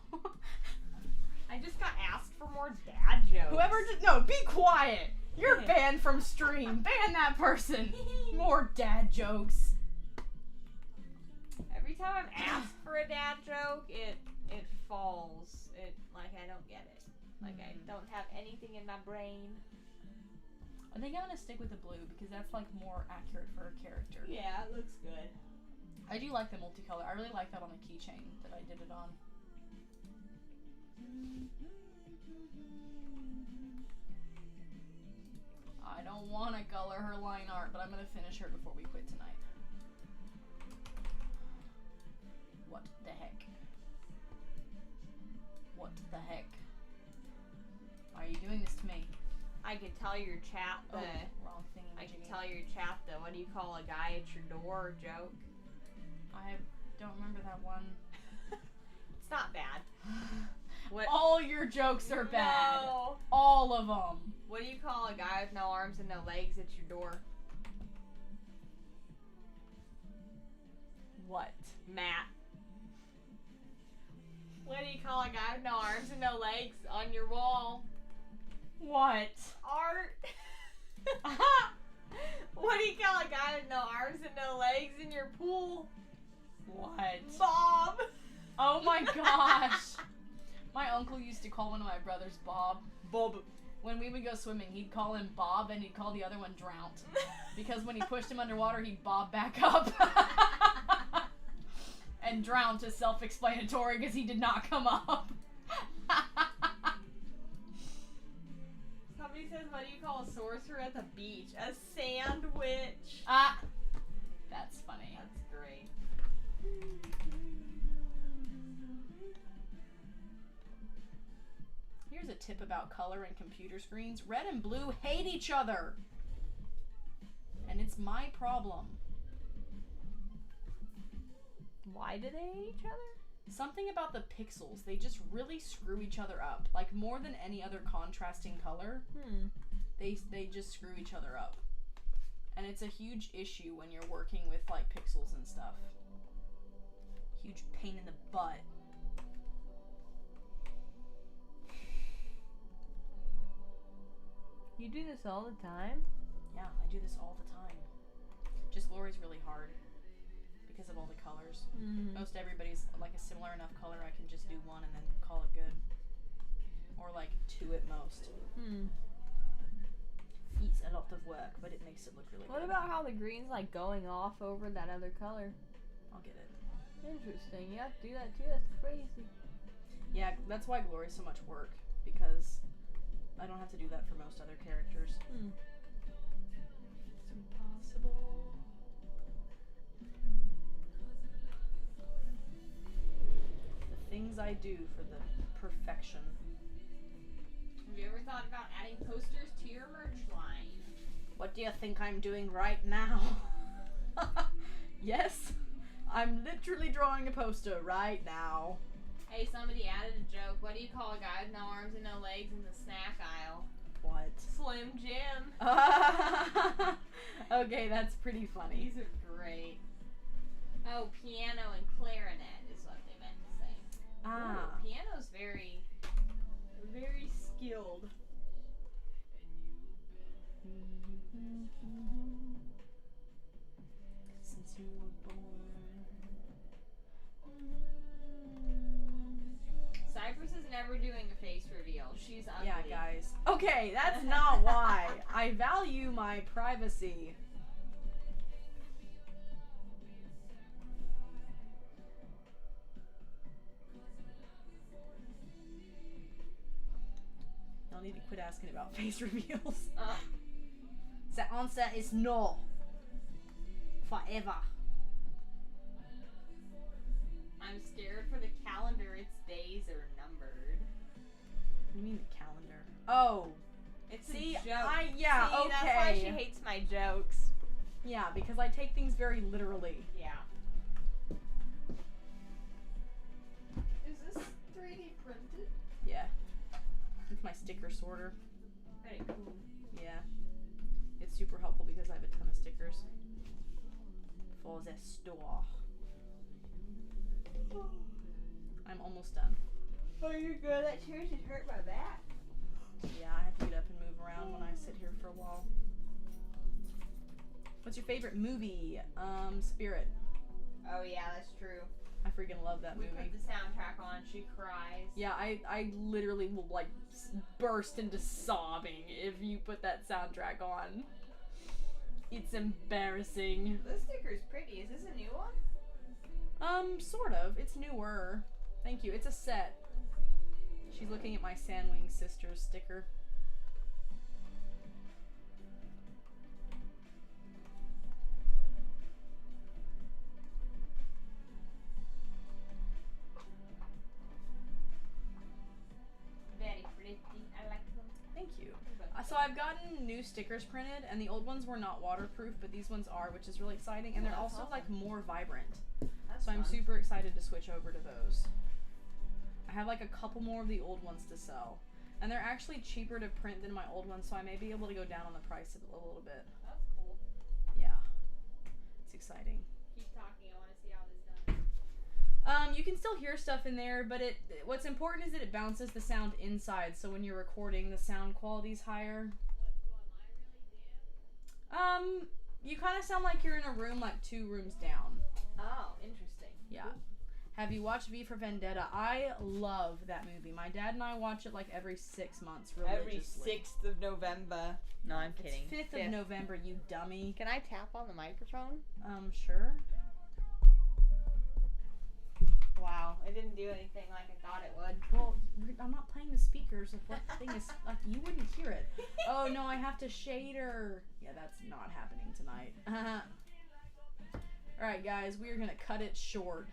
I just got asked for more dad jokes.
Whoever did... No, be quiet! You're
Okay.
banned from stream. Ban that person. More dad jokes.
Every time I'm asked for a dad joke, it falls. Like, I don't get it. Like, I don't have anything in my brain.
I think I'm gonna stick with the blue because that's like more accurate for her character.
Yeah, it looks good.
I do like the multicolor. I really like that on the keychain that I did it on. I don't want to color her line art, but I'm gonna finish her before we quit tonight. What the heck? What the heck? Why are you doing this to me?
I could tell your chat the.
Wrong thing.
I can tell your chat the. What do you call a guy at your door joke?
I don't remember that one.
It's not bad. What?
All your jokes are bad.
No.
All of them.
What do you call a guy with no arms and no legs at your door?
What?
Matt. What do you call a guy with no arms and no legs on your wall?
What?
Art. What do you call a guy with no arms and no legs in your pool?
What?
Bob.
Oh my gosh. My uncle used to call one of my brothers Bob.
Bob.
When we would go swimming, he'd call him Bob and he'd call the other one Drowned. Because when he pushed him underwater, he'd bob back up. And Drowned is self-explanatory because he did not come up.
Somebody says, what do you call a sorcerer at the beach? A sandwich.
Ah. That's funny.
That's great.
Here's a tip about color and computer screens. Red and blue hate each other. And it's my problem.
Why do they hate each other?
Something about the pixels. They just really screw each other up. Like more than any other contrasting color. They just screw each other up. And it's a huge issue when you're working with like pixels and stuff. Huge pain in the butt.
You do this all the time?
Yeah, I do this all the time. Just Lori's really hard because of all the colors. Most everybody's like a similar enough color I can just do one and then call it good. Or like two at most. It's a lot of work, but it makes it look really
What
good.
about how the green's like going off over that other color?
I'll get it.
Interesting. You have to do that too. That's crazy.
Yeah, that's why Glory's so much work, because I don't have to do that for most other characters. It's impossible. The things I do for the perfection.
Have you ever thought about adding posters to your merch line?
What do you think I'm doing right now? Yes, I'm literally drawing a poster right now.
Hey, somebody added a joke. What do you call a guy with no arms and no legs in the snack aisle?
What?
Slim Jim.
Okay, that's pretty funny.
These are great. Oh, piano and clarinet is what they meant to say.
Ah.
Ooh, piano's very, very skilled.
Since you were born.
Cyprus is never doing a face reveal. She's ugly.
Yeah, guys. Okay, that's not why. I value my privacy. Y'all need to quit asking about face reveals. The answer is no. Forever.
I'm scared for the calendar. Its days are numbered.
What do you mean the calendar? Oh.
It's
See,
a joke.
okay.
That's why she hates my jokes.
Yeah, because I take things very literally.
Yeah. Is this 3D printed?
Yeah. It's my sticker sorter.
Very cool.
Yeah. It's super helpful because I have a ton of stickers. For the store. I'm almost done.
Oh, you're good. That chair should hurt my back.
Yeah, I have to get up and move around when I sit here for a while. What's your favorite movie? Spirit.
Oh yeah, that's true.
I freaking love that
We
movie.
put the soundtrack on. She cries.
Yeah, I literally will like burst into sobbing if you put that soundtrack on. It's embarrassing.
This sticker's pretty. Is this a new one?
Sort of. It's newer. Thank you. It's a set. She's looking at my Sandwing Sisters sticker. So I've gotten new stickers printed, and the old ones were not waterproof, but these ones are, which is really exciting. And they're also like more vibrant.
That's
So I'm
fun.
super excited to switch over to those. I have like a couple more of the old ones to sell. And they're actually cheaper to print than my old ones, so I may be able to go down on the price a little bit.
That's cool.
Yeah. It's exciting.
Keep talking. I want to see how this does.
You can still hear stuff in there, but what's important is that it bounces the sound inside, so when you're recording, the sound quality's higher. You kind of sound like you're in a room like 2 rooms down.
Oh, interesting.
Yeah. Have you watched V for Vendetta? I love that movie. My dad and I watch it like every 6 months religiously.
Every 6th of November. No, I'm kidding.
It's 5th of November, you dummy.
Can I tap on the microphone?
Sure.
Wow, it didn't do anything like I thought it would.
Well, I'm not playing the speakers. If what thing is like, you wouldn't hear it. Oh no, I have to shade her. Yeah, that's not happening tonight. All right, guys, we are gonna cut it short.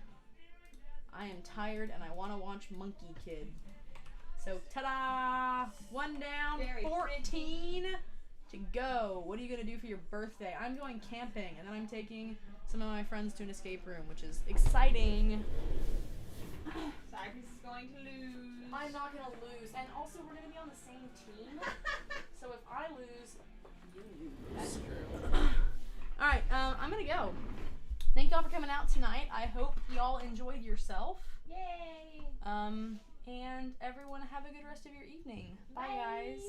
I am tired and I want to watch Monkey Kid. So, ta-da! 1 down,
Very
14 to go. What are you gonna do for your birthday? I'm going camping, and then I'm taking some of my friends to an escape room, which is exciting.
Cyprus is going to lose.
I'm not gonna lose, and also we're gonna be on the same team. So if I lose, you lose.
That's true.
All right, I'm gonna go. Thank y'all for coming out tonight. I hope y'all enjoyed yourself.
Yay!
And everyone have a good rest of your evening. Bye guys.